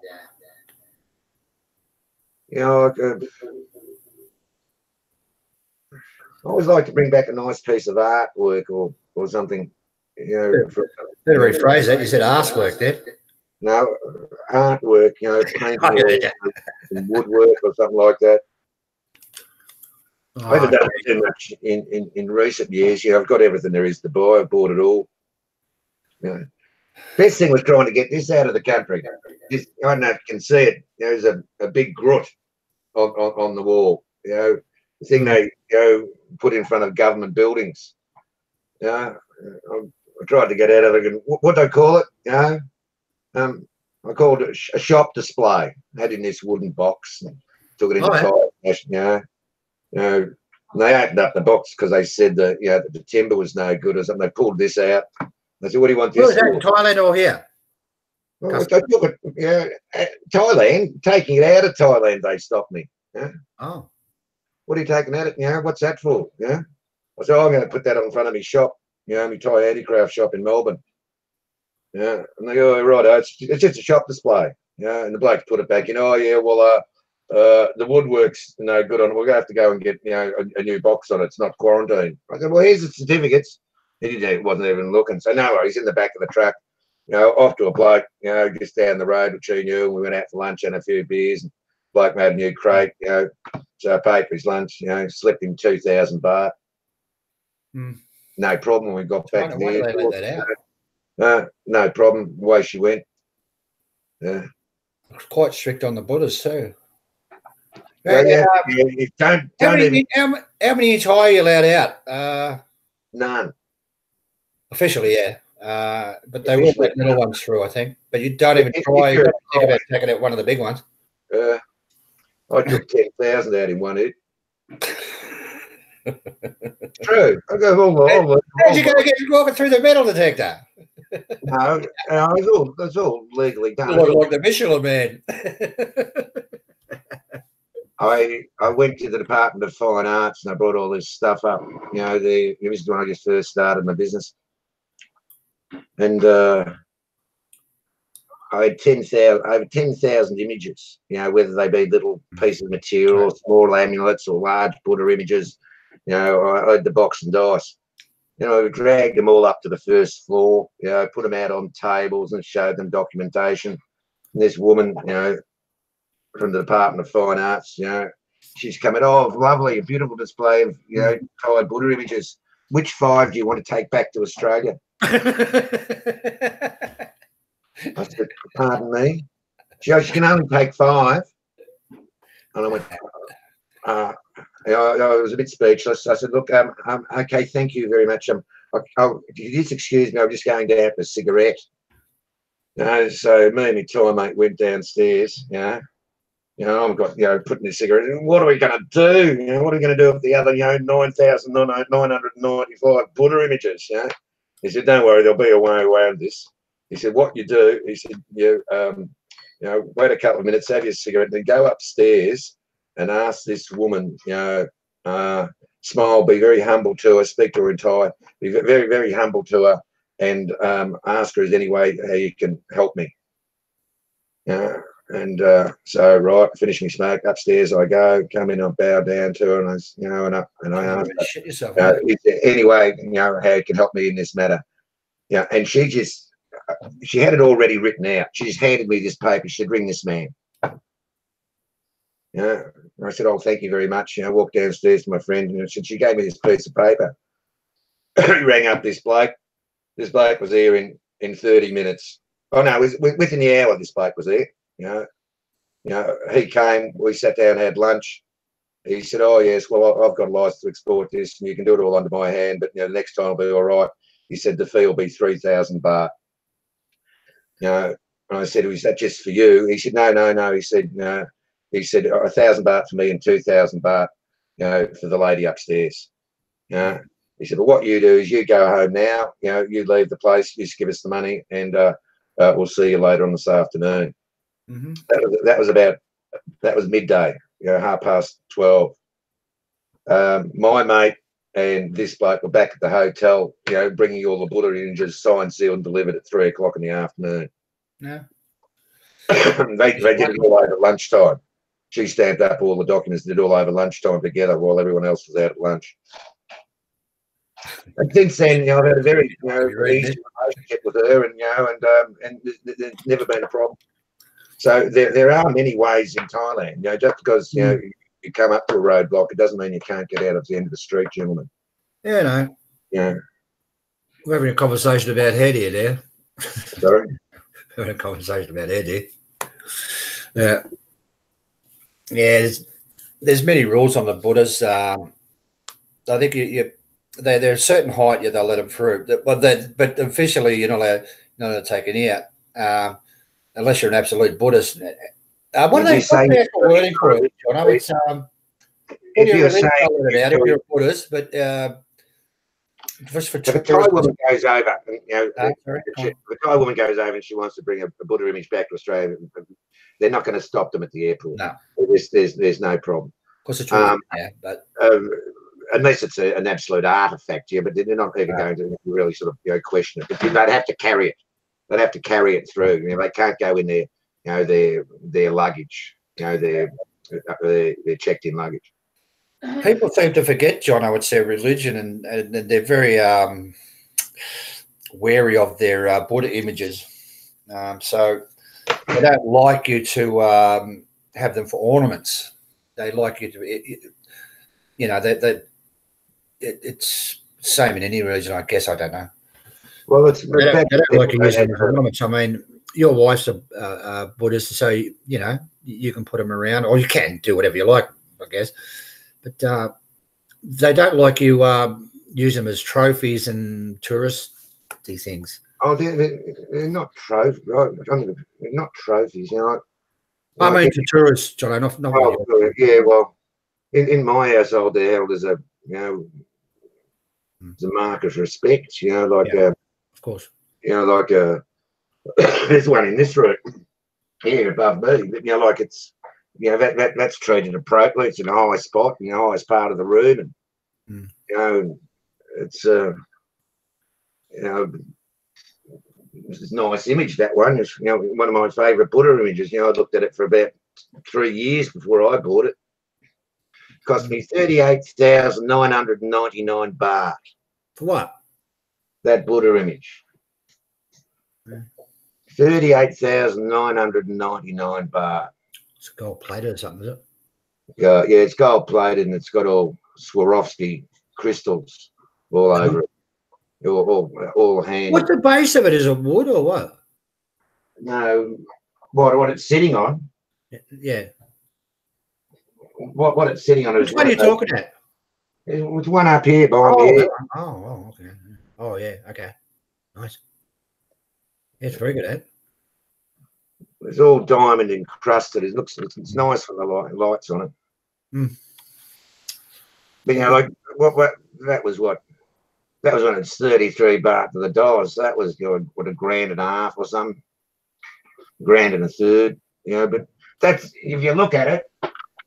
You know, I always like to bring back a nice piece of artwork or something. You know, better rephrase that. You said arsework, then. No, artwork. You know, painting woodwork or something like that. I haven't done too much in recent years. You know, I've got everything there is to buy. I've bought it all. You know, best thing was trying to get this out of the country. I don't know if you can see it. There's a big grot on the wall. You know, the thing they put in front of government buildings. You know, I tried to get out of it. What do I call it? You know, I called it a shop display. I had in this wooden box. And took it into Thailand. You know, they opened up the box because they said that, you know, that the timber was no good or something. They pulled this out. They said, "What do you want this?" Was that in Thailand or here? Well, they took it, you know, Thailand, taking it out of Thailand. They stopped me. Yeah. Oh. What are you taking out of? You know, what's that for? Yeah. I said, I'm going to put that in front of my shop. You know, my Thai handicraft shop in Melbourne. Yeah. And they go, oh, right, it's just a shop display. Yeah. And the bloke put it back in. Oh yeah, well, the woodwork's no good on it. We're going to have to go and get, you know, a new box on it. It's not quarantined. I said, well, here's the certificates. He wasn't even looking. So no worries, in the back of the truck, you know, off to a bloke, you know, just down the road, which he knew. And we went out for lunch and a few beers. And bloke made a new crate, you know. So I paid for his lunch, you know, slipped him 2,000 baht. No problem when we got back to the airport. No problem. Away she went. Yeah. Quite strict on the Buddhas too. Well, how many inch high are you allowed out? None. Officially, yeah. But they will let little ones through, I think. But you don't even try. You think about taking out one of the big ones. I took 10,000 out in one hit. True. I go all. How'd you go get walking through the metal detector? No, it's all legally done. Like the Michelin Man. I went to the Department of Fine Arts and I brought all this stuff up. You know, this is when I just first started my business, and I had over 10,000 images. You know, whether they be little pieces of material, or small amulets, or large Buddha images. You know, I had the box and dice. You know, I dragged them all up to the first floor. You know, put them out on tables and showed them documentation. And this woman, you know, from the Department of Fine Arts, you know, she's coming, oh, lovely, a beautiful display of, you know, Thai Buddha images. Which 5 do you want to take back to Australia? I said, pardon me? She goes, "You can only take 5." And I went, I was a bit speechless. I said, "Look, okay, thank you very much. You just excuse me, I'm just going down for a cigarette." So me and my toy mate went downstairs, I've got, putting the cigarette in. What are we going to do? What are we going to do with the other, 9,995 Buddha images? He said, "Don't worry, there'll be a way around this." He said, "What you do," he said, "wait a couple of minutes, have your cigarette, then go upstairs and ask this woman, smile, be very humble to her, speak to her in Thai, be very, very humble to her, and ask her, is any way how you can help me?" So right, finish my smoke, upstairs I go, come in, I bow down to her, and I ask her, "Is there any way, how you can help me in this matter?" And she had it already written out. She just handed me this paper. She said, "Ring this man." I said, "Oh, thank you very much." I walked downstairs to my friend, and she gave me this piece of paper. He rang up this bloke. This bloke was here in 30 minutes. Oh no, within the hour this bloke was there. He came, we sat down, had lunch. He said, "Oh yes, well, I've got a license to export this, and you can do it all under my hand, but the next time will be all right." He said, "The fee will be 3,000 baht." And I said, "Was that just for you?" He said, No. He said, "No." He said, 1,000 baht for me and 2,000 baht, for the lady upstairs. He said, "Well, what you do is you go home now. You leave the place. You just give us the money, and we'll see you later on this afternoon." Mm-hmm. That was midday. 12:30. My mate and this bloke were back at the hotel. Bringing all the Buddha images, signed, sealed, and delivered at 3 o'clock in the afternoon. Yeah. They did it all over lunchtime. She stamped up all the documents, did it all over lunchtime together while everyone else was out at lunch. And since then, I've had a very easy relationship with her, and there's never been a problem. So there are many ways in Thailand. Just because you come up to a roadblock, it doesn't mean you can't get out of the end of the street, gentlemen. Yeah, no. We're having a conversation about head here there. Sorry? We're having a conversation about head here. Yeah. There's many rules on the Buddhas. I think they're a certain height, they'll let them through. But officially, you're not allowed to take any out, unless you're an absolute Buddhist. What do they say? Wording for it, John? It's if you're a Buddhist, but just for if a Thai woman goes over, the Thai woman goes over and she wants to bring a Buddha image back to Australia, they're not going to stop them at the airport. No, there's no problem. Of course, it's true. But unless it's an absolute artifact, but they're not even going to really sort of question it. But they'd have to carry it. They'd have to carry it through. They can't go in their their luggage. Their checked-in luggage. People seem to forget, John, I would say, religion, and they're very wary of their Buddha images. So they don't like you to have them for ornaments. They like you to, it's the same in any religion, I guess. I don't know. Well, they don't like you using them for ornaments. I mean, your wife's a Buddhist, so you can put them around, or you can do whatever you like, I guess. But they don't like you use them as trophies and touristy things. Oh, they're not trophies. They're not trophies. I mean, to tourists, John. Not yeah. Well, in my household, they're held as a as a mark of respect. Of course. There's one in this room here above me. But, it's. That's treated appropriately. It's in a high spot, highest part of the room, and it's it's a nice image. That one is one of my favourite Buddha images. I looked at it for about 3 years before I bought it. It cost me 38,999 baht. For what? That Buddha image. 38,999 baht. It's gold plated or something, is it? Yeah, it's gold plated, and it's got all Swarovski crystals all over it, all hand. What's the base of it? Is it wood or what? No, What it's sitting on? Yeah. What it's sitting on? Which one are you talking about? It's one up here behind me. Oh, okay. Oh, yeah. Okay. Nice. Yeah, it's very good, eh? It's all diamond encrusted. It's nice with the lights on it. Mm. But you know, like that was when it's 33 baht to the dollars. That was what, $1.50 or something, $1.33. You know, but that's, if you look at it,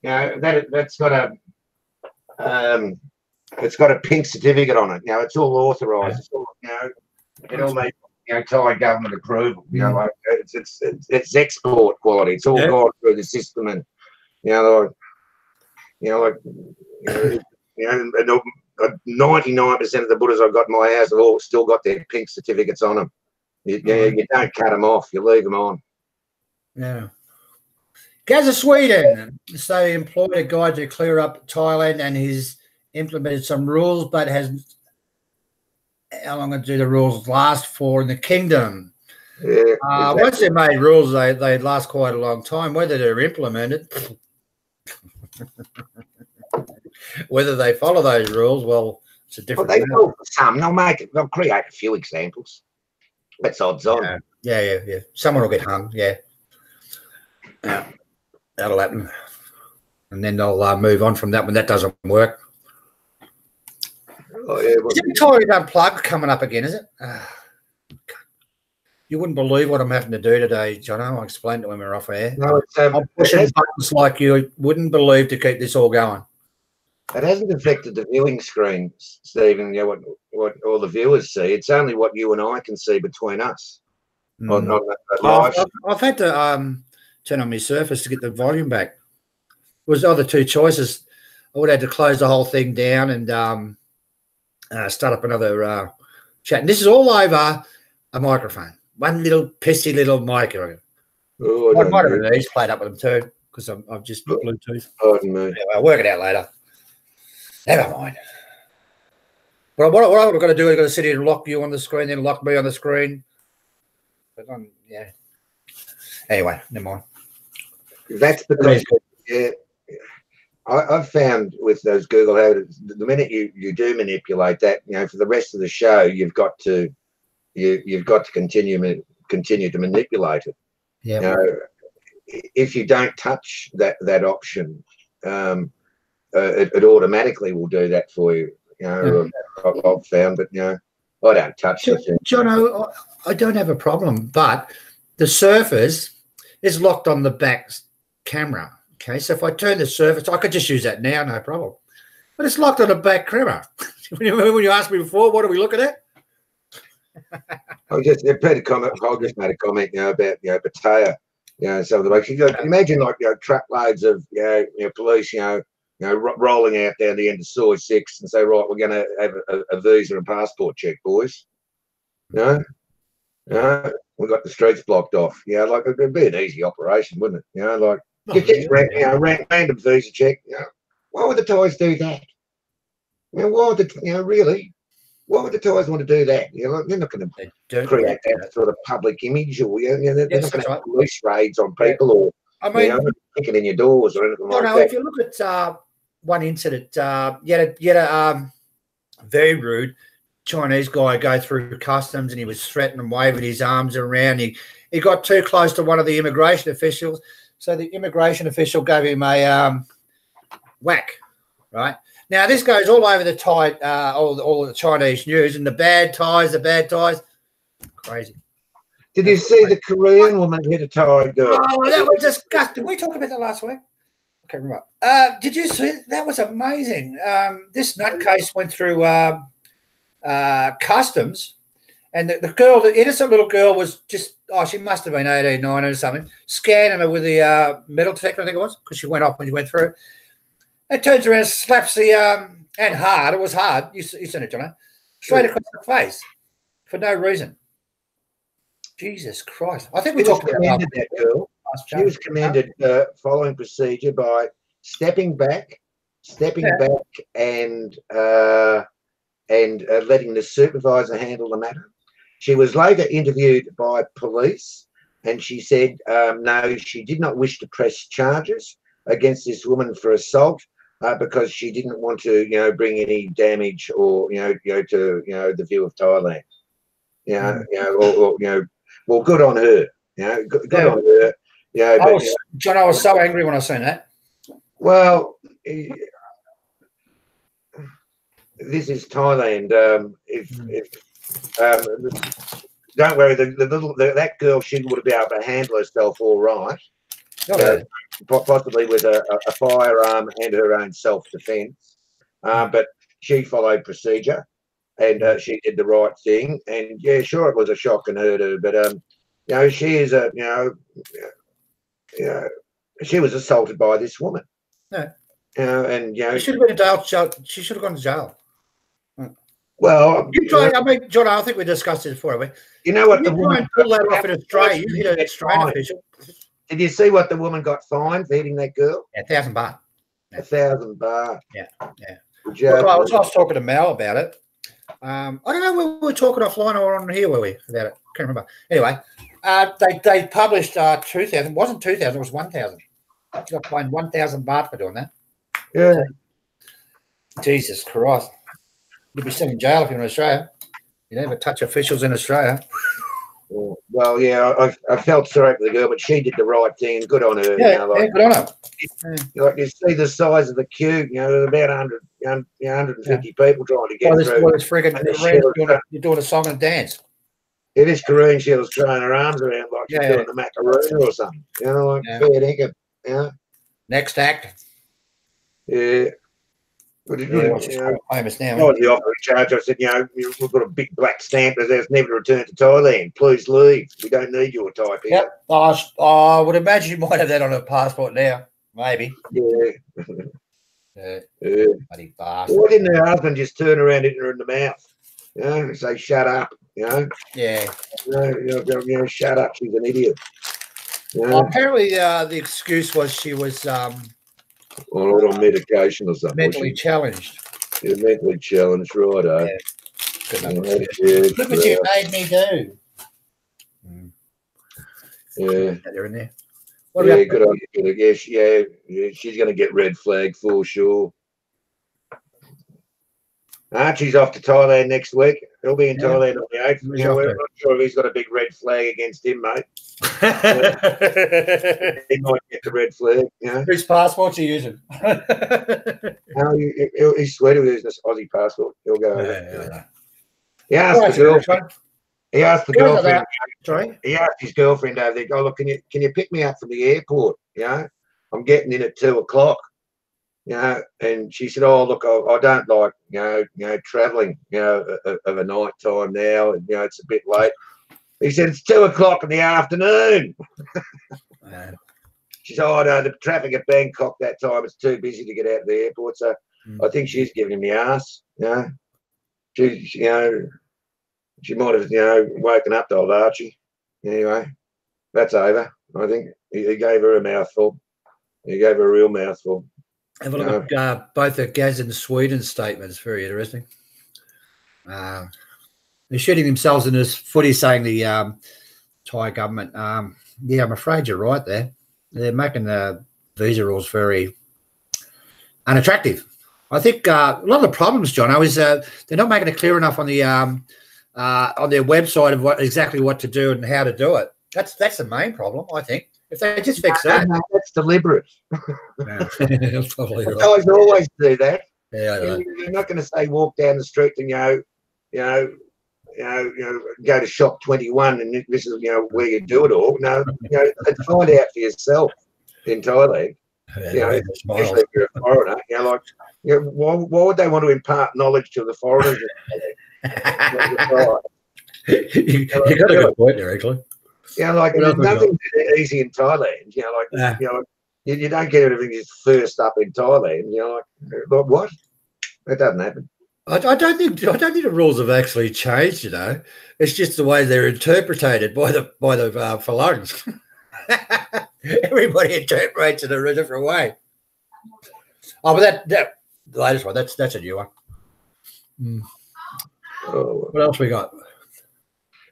you know, that's got it's got a pink certificate on it. You know, it's all authorised. It's all, you know, it all needs, you know, Thai government approval. You know, like it's export quality. It's all gone through the system, and you know, like 99% of the Buddhas I've got in my house have all still got their pink certificates on them. You don't cut them off. You leave them on. Yeah. Gaza, Sweden. So he employed a guy to clear up Thailand, and he's implemented some rules, but has, how long do the rules last for in the kingdom? Yeah, exactly. Once they made rules, they last quite a long time. Whether they're implemented, whether they follow those rules, well, it's a different. Well, they will for some. They'll create a few examples. That's odds on. Yeah. Someone will get hung. Yeah, that'll happen, and then they'll move on from that when that doesn't work. Oh, yeah, Is Victoria's Unplugged coming up again, is it? You wouldn't believe what I'm having to do today, Jonny. I explained to him when we're off air. No, I'm pushing buttons like you wouldn't believe to keep this all going. It hasn't affected the viewing screen, Stephen. You know, what all the viewers see. It's only what you and I can see between us. On live. I've had to turn on my Surface to get the volume back. It was the other two choices. I would have had to close the whole thing down and start up another chat. And this is all over a microphone. One little pissy little microphone. Oh, I might have these played up with them too, because I've just got Bluetooth. Pardon me. Yeah, I'll work it out later. Never mind. But what I've got to do is I've got to sit here and lock you on the screen, then lock me on the screen. But yeah. Anyway, never mind. That's because I've found with those Google Habits, the minute you do manipulate that, you know, for the rest of the show, you've got to continue to manipulate it. Yeah. You know, if you don't touch that option, it automatically will do that for you. You know, I've found, but you know, I don't touch the thing. John, I don't have a problem, but the Surface is locked on the back camera. Okay, so if I turn the Surface, I could just use that now, no problem. But it's locked on the back camera. Remember when you asked me before, what are we looking at? I just made a comment, you know, about, you know, Pattaya, you know, some of the like, you know, imagine like, you know, truckloads of, you know, police, you know, rolling out down the end of Soy 6 and say, right, we're going to have a visa and passport check, boys. You know, we got the streets blocked off. You know, like it'd be an easy operation, wouldn't it? You know, like just random visa check. You know, why would the Thais do that? You know, why would the Thais want to do that? You know, they're not going to create that sort of public image, or they're not going to have police raids on people, or I mean, you know, kicking in your doors or anything like that. If you look at one incident, you had a very rude Chinese guy go through customs, and he was threatening, waving his arms around. He got too close to one of the immigration officials, so the immigration official gave him a whack. Right now, this goes all over the Thai, all the Chinese news, and the bad Thais, crazy. Did you see the Korean woman hit a Thai girl? Oh, that was disgusting. We talked about that last week. I can't remember. Did you see it? That was amazing. This nutcase went through customs, and the innocent little girl was just, she must have been 18, 19 or something, scanning her with the metal detector, I think it was, because she went off when she went through. It turns around, slaps the, and hard, it was hard, you seen it, Jonny, straight across the face for no reason. Jesus Christ. I think we talked about that girl. She was commended following procedure by stepping back and letting the supervisor handle the matter. She was later interviewed by police, and she said no, she did not wish to press charges against this woman for assault because she didn't want to, bring any damage or to the view of Thailand. Well, good on her. Good on her. John, I was so angry when I seen that. Well, this is Thailand. Don't worry, that girl, she would be able to handle herself all right. Possibly with a firearm and her own self-defense. But she followed procedure, and she did the right thing. And yeah, sure, it was a shock and hurt her, but she is she was assaulted by this woman. Yeah. And she should have been in jail. She should have gone to jail. Well, I mean, John, I think we discussed this before. You know what? You try and pull that off in Australia. You hit an Australian official. Did you see what the woman got fined for hitting that girl? Yeah, 1,000 baht. 1,000 baht. Yeah. Well, I was talking to Mal about it. I don't know where we were talking offline or on here, were we, about it? Can't remember. Anyway, they published 2,000. It wasn't 2,000, it was 1,000. She got fined 1,000 baht for doing that. Yeah. Jesus Christ. You'd be sitting in jail if you're in Australia. You never touch officials in Australia. Well, yeah, I felt sorry for the girl, but she did the right thing. Good on her. Yeah, good on her. Like you see the size of the queue. There's about 150 people trying to get through. Well, it's you're doing a song and dance. It is Korean. She was throwing her arms around like she's doing the macaroon or something. Fair dinkum. Next act. Yeah. Famous now. I was the offer charge. I said, we've got a big black stamp that says never to return to Thailand. Please leave. We don't need your type here. Yep. I would imagine you might have that on a passport now. Maybe. Yeah. Bloody bastard. Why didn't her husband just turn around and hit her in the mouth? And say, shut up. Yeah. Shut up. She's an idiot. Well, apparently, the excuse was she was on medication or something. Mentally challenged. Yeah, mentally challenged, right? Look what you made me do. Yeah. They're in there. Good on you. Yeah, she's going to get red flag for sure. Archie's off to Thailand next week. He'll be in Thailand on the 8th. We're not sure if he's got a big red flag against him, mate. He might get the red flag. Whose passport's he using? He's sweet. He'll use this Aussie passport. He'll go over. He asked the girlfriend. He asked his girlfriend over there, "Oh, look, can you pick me up from the airport? I'm getting in at 2:00. And she said, "Oh, look, I don't like traveling of a night time now. And, it's a bit late." He said, "It's 2:00 in the afternoon." She said, "Oh no, the traffic at Bangkok that time, it's too busy to get out of the airport." So I think she's giving him the ass. She might have woken up to old Archie. Anyway, that's over. I think he gave her a mouthful. He gave her a real mouthful. Have a look at both the Gaz and Sweden statements. Very interesting. They're shooting themselves in this footy, saying the Thai government. Yeah, I'm afraid you're right there. They're making the visa rules very unattractive. I think a lot of the problems, John, is they're not making it clear enough on the on their website of exactly what to do and how to do it. That's the main problem, I think. If they just fix that, that's deliberate. That's probably right. Guys always do that. Yeah, you're not going to say walk down the street and go to shop 21 and this is where you do it all. No, find out for yourself in Thailand. Especially if you're a foreigner. Why would they want to impart knowledge to the foreigners? You got a good point there, actually. Nothing's easy in Thailand. You don't get everything just first up in Thailand. What? That doesn't happen. I don't think the rules have actually changed. It's just the way they're interpreted by the Phalanx. Everybody interprets it a different way. Oh, but that the latest one. That's a new one. What else we got?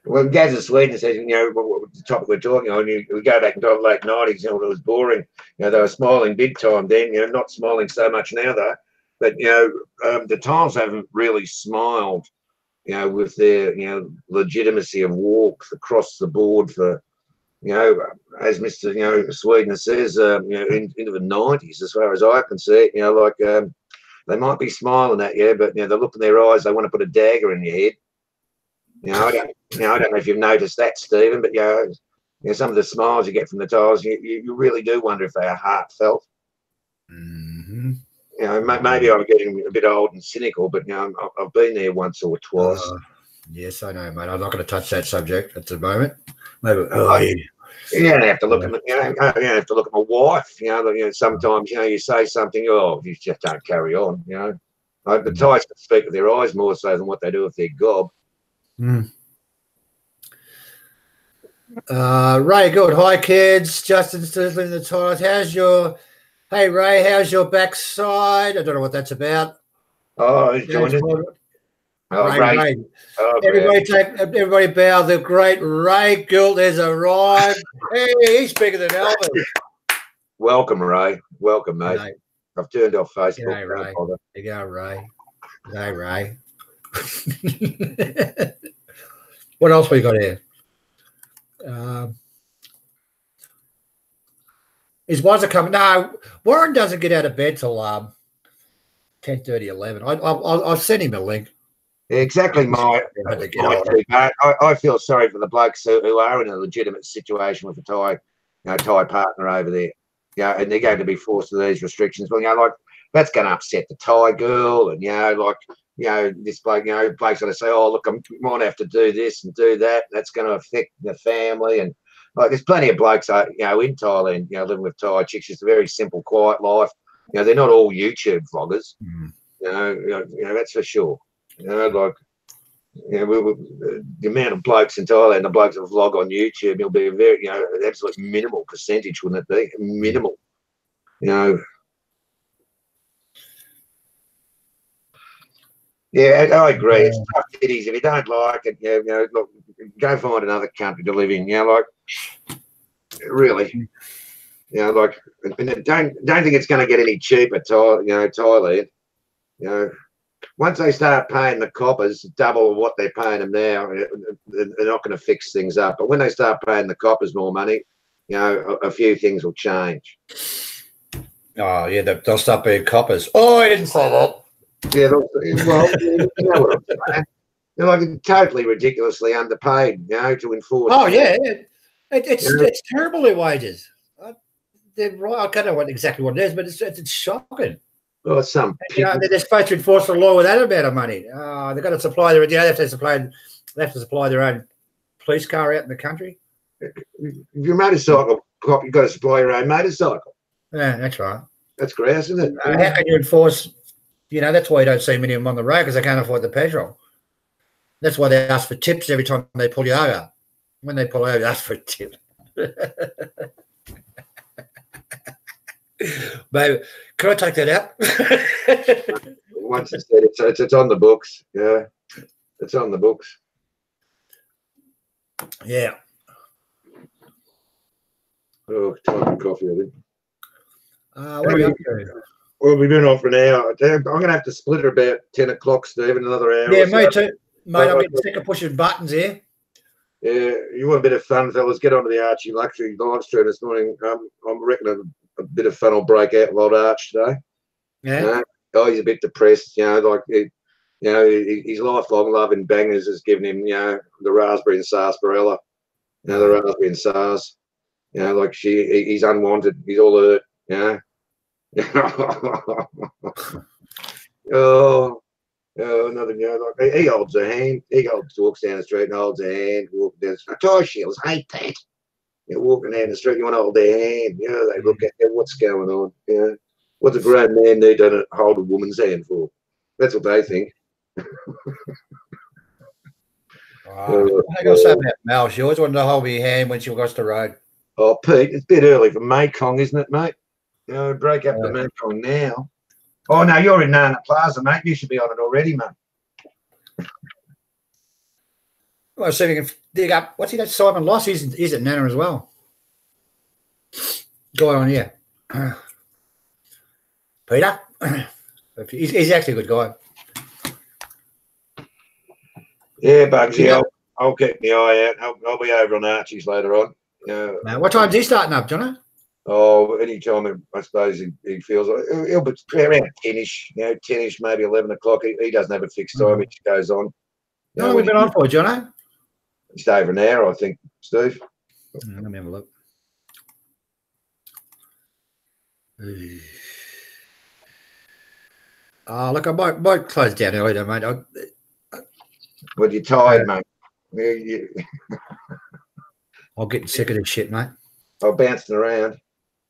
Well, Gaz of Sweden says, you know, the topic we're talking on, we go back into the late 90s, you know, it was boring. You know, they were smiling big time then, you know, not smiling so much now, though. But, you know, the Tiles haven't really smiled, you know, with their, you know, legitimacy of walks across the board for, you know, as Mr. You know, Sweden says, you know, into the 90s, as far as I can see it, you know, like they might be smiling at you, but, you know, they look in their eyes, they want to put a dagger in your head. You know, I don't know if you've noticed that, Stephen, but, you know, some of the smiles you get from the Tiles, you really do wonder if they are heartfelt. Mm-hmm. You know, maybe I'm getting a bit old and cynical, but, you know, I've been there once or twice. Yes, I know, mate. I'm not going to touch that subject at the moment. Maybe, you don't have to look at you don't have to look at my wife. You know, sometimes, you know, you say something, oh, you just don't carry on. You know, like the Thais speak with their eyes more so than what they do with their gob. Ray, good. Hi, kids. Justin still in the Thais. Hey, Ray, how's your backside? I don't know what that's about. Oh, he's joined us. Oh, Ray. Oh, everybody bow. The great Ray Gilt has arrived. Hey, he's bigger than Elvis. Welcome, Ray. Welcome, mate. G'day. I've turned off Facebook. G'day, Ray. There you go, Ray. G'day, Ray. What else we got here? Is WAZZA coming? No, Warren doesn't get out of bed till 10:30, 11. I'll send him a link. Exactly my feedback. I feel sorry for the blokes who are in a legitimate situation with a Thai partner over there. Yeah, and they're going to be forced to these restrictions. Well, you know, like that's going to upset the Thai girl, and you know, like this bloke, bloke's going to say, oh, look, I might have to do this and do that. That's going to affect the family, and like there's plenty of blokes, in Thailand, living with Thai chicks. It's a very simple, quiet life. You know, they're not all YouTube vloggers. You know, that's for sure. You know, like, the amount of blokes in Thailand, the blokes that vlog on YouTube, it'll be a very, an absolute minimal percentage, wouldn't it be? Minimal. You know. Yeah, I agree. It's tough cities. If you don't like it, look, go find another country to live in. You know, like, really. You know, like, and don't think it's going to get any cheaper. Thailand. You know. Once they start paying the coppers double what they're paying them now, they're not going to fix things up. But when they start paying the coppers more money, a few things will change. Oh, yeah, they'll start being coppers. Oh, I didn't say that. Yeah, well, you know what I'm saying. They're like totally ridiculously underpaid, to enforce. Oh, yeah. It's terrible, their wages. They're right. I don't know exactly what it is, but it's shocking. Well, they're supposed to enforce the law with that amount of money. They've got to supply they have to supply their own police car out in the country. If you're a motorcycle cop, you've got to supply your own motorcycle. Yeah, that's right. That's gross, isn't it? How can you enforce? That's why you don't see many of them on the road, because they can't afford the petrol. That's why they ask for tips every time they pull you over. When they pull over, they ask for a tip. Babe, can I take that out? Once it's said, it's on the books. Yeah, it's on the books. Yeah. Oh, time for coffee, I think. What are we up to? Well, we've been on for an hour. I'm going to have to split her about 10 o'clock, Stephen, another hour. Yeah, me too. Mate, I'm getting sick of pushing buttons here. Yeah, you want a bit of fun, fellas? Get onto the Archieluxury live stream this morning. I'm reckoning a bit of fun will break out with old Arch today. Yeah. He's a bit depressed, his lifelong love in bangers has given him, the raspberry and sarsaparilla, the raspberry and sars, like he's unwanted, he's all hurt, another, like he holds a hand, walks down the street and holds a hand, walking down the street. Tie shields hate that. Walking down the street, you want to hold their hand. They look at what's going on. What's a grown man need to hold a woman's hand for? That's what they think. I got something about Mel. She always wanted to hold me hand when she crossed the road. Oh, Pete, it's a bit early for Mekong, isn't it, mate? Break up the Mekong now. Oh, no, you're in Nana Plaza, mate. You should be on it already, mate. Well, see if we can dig up. What's he got? Simon Loss. He's at Nana as well. Guy on here. Peter. He's actually a good guy. Yeah, Bugsy, I'll keep my eye out. I'll be over on Archie's later on. Now, what time's he starting up, Jonny? Oh, any time I suppose he feels like he'll be around 10ish, 10ish, maybe 11 o'clock. He doesn't have a fixed time, which goes on. How long have we been on for, Jonny? Just over an hour, I think, Steve. Let me have a look. Look, I might close down early, mate. Well, you're tired, mate. I'm getting sick of this shit, mate. I'm bouncing around.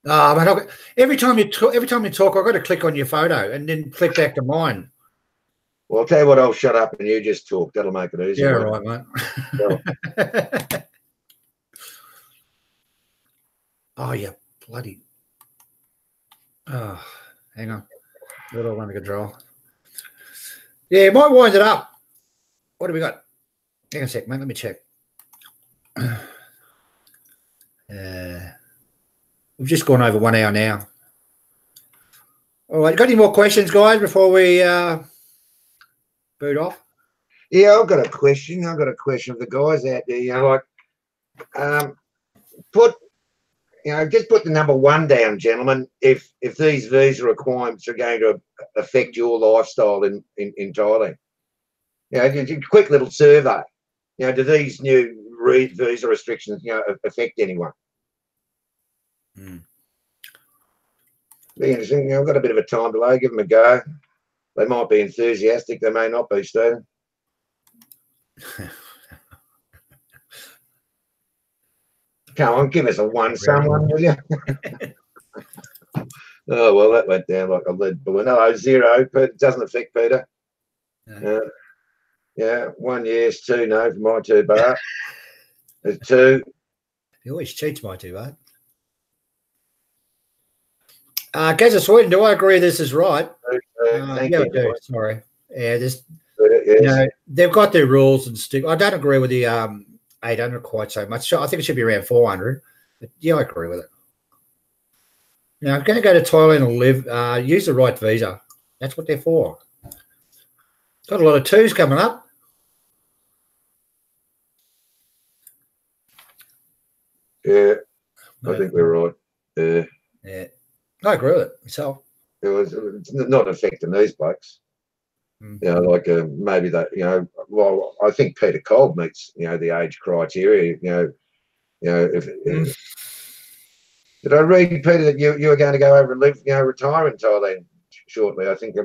Mate, every time you talk, I've got to click on your photo and then click back to mine. Well, I'll tell you what, I'll shut up and you just talk. That'll make it easier. Yeah, right, mate. Oh, yeah, bloody. Oh, hang on. What do I want to control? Yeah, might wind it up. What do we got? Hang on a sec, mate. Let me check. We've just gone over 1 hour now. All right, got any more questions, guys, before we boot off? Yeah, I've got a question. I've got a question for the guys out there. Just put the number 1 down, gentlemen. If these visa requirements are going to affect your lifestyle in Thailand, just a quick little survey. Do these new visa restrictions, affect anyone? Be interesting. I've got a bit of a time delay. Give them a go. They might be enthusiastic. They may not be, Stephen. Come on, give us a 1, someone, will you? Oh, well, that went down like a lead balloon. No, 0. It doesn't affect Peter. Yeah, 1 yes, 2 no for my 2 bar. There's 2. He always cheats my 2 bar. Gaz of Sweden, do I agree this is right? Thank you. I do. Sorry. Yeah, they've got their rules and stick. I don't agree with the 800 quite so much. I think it should be around 400. But yeah, I agree with it. Now, I'm going to go to Thailand and live. Use the right visa. That's what they're for. Got a lot of 2s coming up. Yeah, I think we're right. Yeah. I agree with it myself. It's not affecting these blokes. Maybe that, well, I think Peter Cole meets, the age criteria, if did I read, Peter, that you were going to go over and live, retire in Thailand shortly? I think I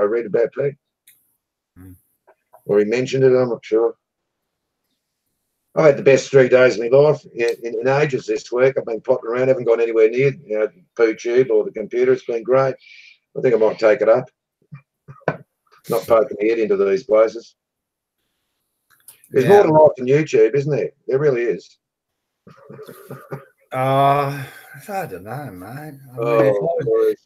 read about Pete. Or he mentioned it, I'm not sure. I've had the best 3 days of my life in ages this week. I've been potting around, haven't gone anywhere near, the poo tube or the computer. It's been great. I think I might take it up. Not poking my head into these places. There's more to life than YouTube, isn't there? There really is. I don't know, mate.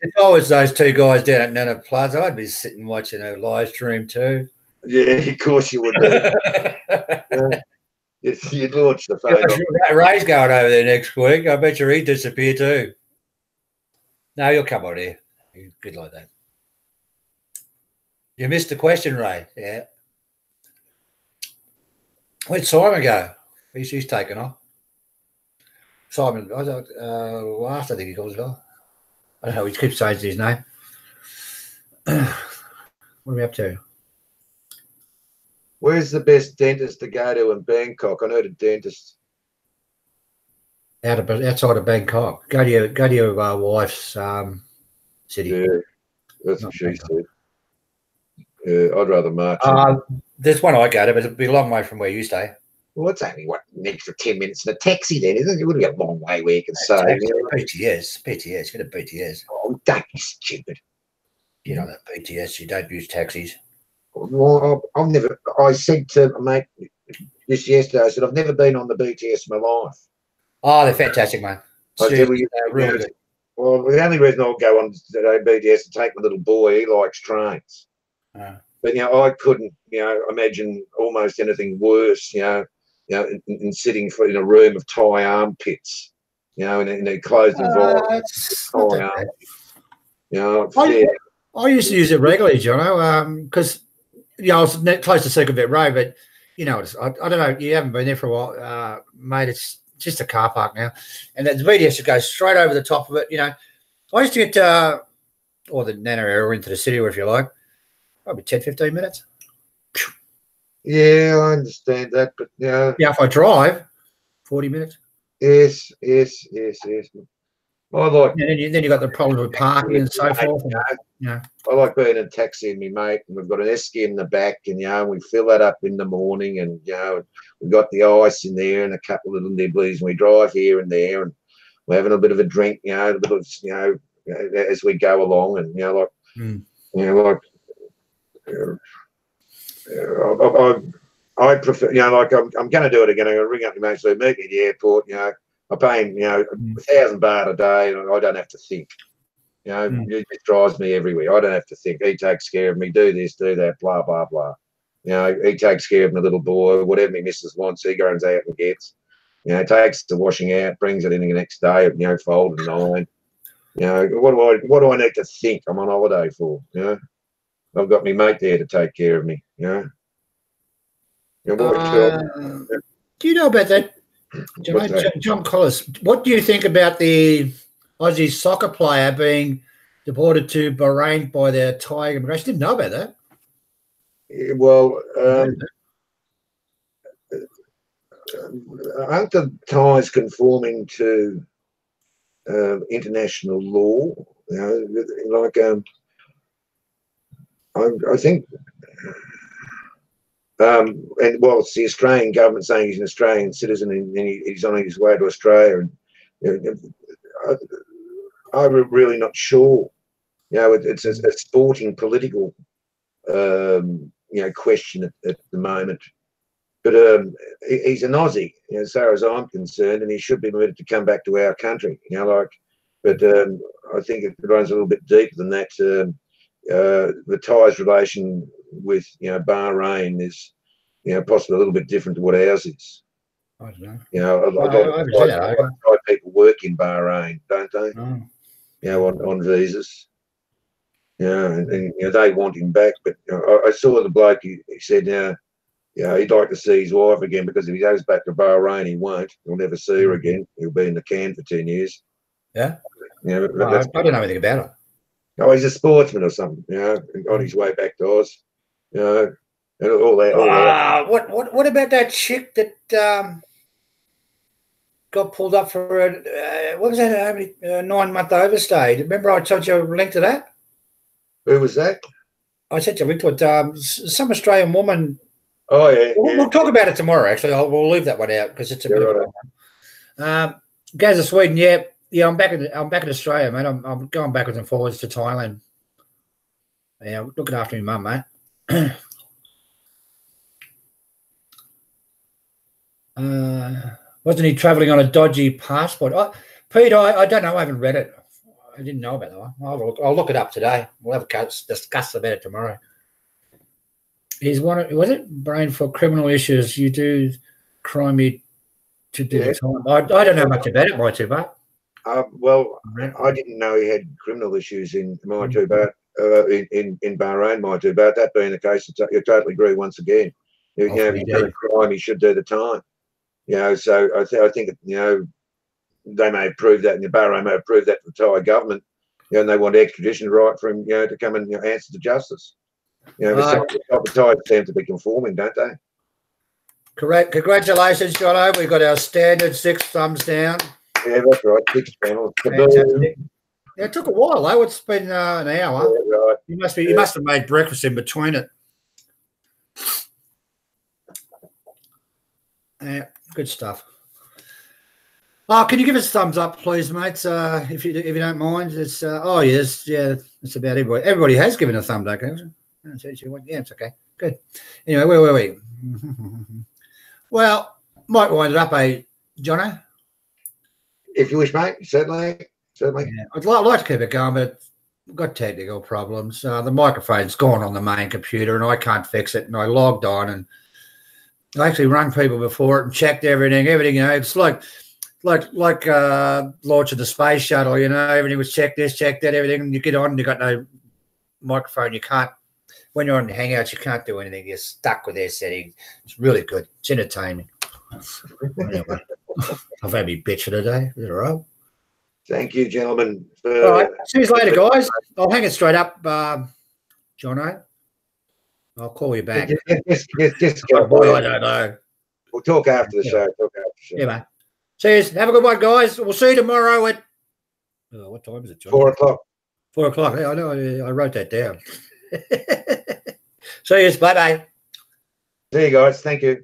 If I was those 2 guys down at Nana Plaza, I'd be sitting watching a live stream too. Yeah, of course you would be. You'd launch the phone. Ray's going over there next week. I bet you he'd disappear too. No, you'll come on here. You're good like that. You missed the question, Ray. Yeah. Where'd Simon go? He's taken off. Simon, last I think he calls it off. I don't know. He keeps changing his name. What are we up to? Where's the best dentist to go to in Bangkok? I know the dentist. Outside of Bangkok. Go to your wife's city. Yeah, that's what she said. Yeah, I'd rather march. There's one I go to, but it'll be a long way from where you stay. Well, it's only an extra 10 minutes in a taxi then, isn't it? It wouldn't be a long way where you can say. BTS. Get a BTS. Oh, don't be stupid. You know that BTS, you don't use taxis. Well, I said to a mate this yesterday, I said, I've never been on the BTS in my life. Oh, they're fantastic, mate. Really good. Well, the only reason I'll go on today BTS to take my little boy, he likes trains. But I couldn't imagine almost anything worse. In sitting in a room of Thai armpits. In a closed environment. It's not that bad. I used to use it regularly, Jono, because I was close to Sukahorn Road, but I don't know. You haven't been there for a while, mate. It's just a car park now, and the BDS should go straight over the top of it. I used to get or the Nana area into the city, or if you like, probably 10, 15 minutes. Yeah, I understand that, but yeah, if I drive, 40 minutes. Yes. I like. And then you got the problem with parking and so forth. I like being in a taxi with me mate, and we've got an esky in the back, and we fill that up in the morning, and we've got the ice in there and a couple of little nibblies, and we drive here and there, and we're having a bit of a drink, a bit of as we go along, and I prefer, I'm going to do it again. I'm going to ring up my mates, so meet me at the airport. I pay him, 1,000 baht a day, and I don't have to think. It drives me everywhere. I don't have to think. He takes care of me. Do this, do that, blah blah blah. He takes care of my little boy. Whatever my missus wants, he goes out and gets. Takes the washing out, brings it in the next day. Folded and ironed. What do I need to think? I'm on holiday for. I've got my mate there to take care of me. Do you know about that? John Collis, what do you think about the Aussie soccer player being deported to Bahrain by their Thai immigration? Didn't know about that. Well, aren't the Thais conforming to international law? I think. And it's the Australian government saying he's an Australian citizen and he's on his way to Australia. And I'm really not sure. It's a sporting political question at the moment. But he's an Aussie, as far as I'm concerned, and he should be permitted to come back to our country. But I think it runs a little bit deeper than that. The Thais' relation with Bahrain is possibly a little bit different to what ours is. I don't know. A lot of Thai people work in Bahrain, don't they? Oh. On visas. And they want him back. But I saw the bloke. He said, he'd like to see his wife again, because if he goes back to Bahrain, he won't. He'll never see her again. He'll be in the can for 10 years. Yeah. I don't know anything about it. Oh, he's a sportsman or something, on his way back to Oz, and all that. What about that chick that got pulled up for what was that? A 9-month overstay? Remember I told you a link to that? Who was that? I sent you a link to it. Some Australian woman. Oh yeah. We'll talk about it tomorrow. Actually, we'll leave that one out because it's a bit of a one. Goes to Sweden, yeah. Yeah, I'm back in Australia, mate. I'm going backwards and forwards to Thailand. Yeah, looking after my mum, mate. Wasn't he travelling on a dodgy passport? Pete, I don't know. I haven't read it. I didn't know about that one. I'll look it up today. We'll discuss about it tomorrow. He's was it brain for criminal issues? You do crime to do the time. I don't know much about it, my two, but. Well, I didn't know he had criminal issues in my two, but in Bahrain, my two. But that being the case, I totally agree. Once again, if he's done a crime, he should do the time. So I think they may have proved that, and the Bahrain may have proved that to the Thai government. And they want extradition right for him, to come and answer to justice. The Thai seem to be conforming, don't they? Correct. Congratulations, Jono. We've got our standard 6 thumbs down. Yeah, that's right. 6 channels. Fantastic. Yeah, it took a while, though. It's been an hour. Yeah, right. You must have made breakfast in between it. Yeah, good stuff. Can you give us a thumbs up, please, mates? If you don't mind. It's yes, yeah, it's about everybody. Everybody has given a thumb up. Yeah, it's okay. Good. Anyway, where were we? Well, might wind it up, Jono? If you wish, mate. Certainly. Yeah, I'd like to keep it going, but got technical problems. The microphone's gone on the main computer and I can't fix it. And I logged on and I actually rang people before it and checked everything. Everything, you know, it's like launching the space shuttle, you know, everything was checked this, checked that, everything. And you get on and you got no microphone. You can't, when you're on Hangouts, you can't do anything. You're stuck with their settings. It's really good. It's entertaining. Anyway, I've had me bitch for today. Is it all right? Thank you, gentlemen. All right. See you later, guys. I'll hang it straight up, Jono. I'll call you back. Just oh, boy, I don't know. We'll talk after the show. Yeah, mate. Cheers. Have a good one, guys. We'll see you tomorrow at what time is it, John? 4 o'clock. 4 o'clock. Yeah, I know. I wrote that down. See you. Bye-bye. See you guys. Thank you.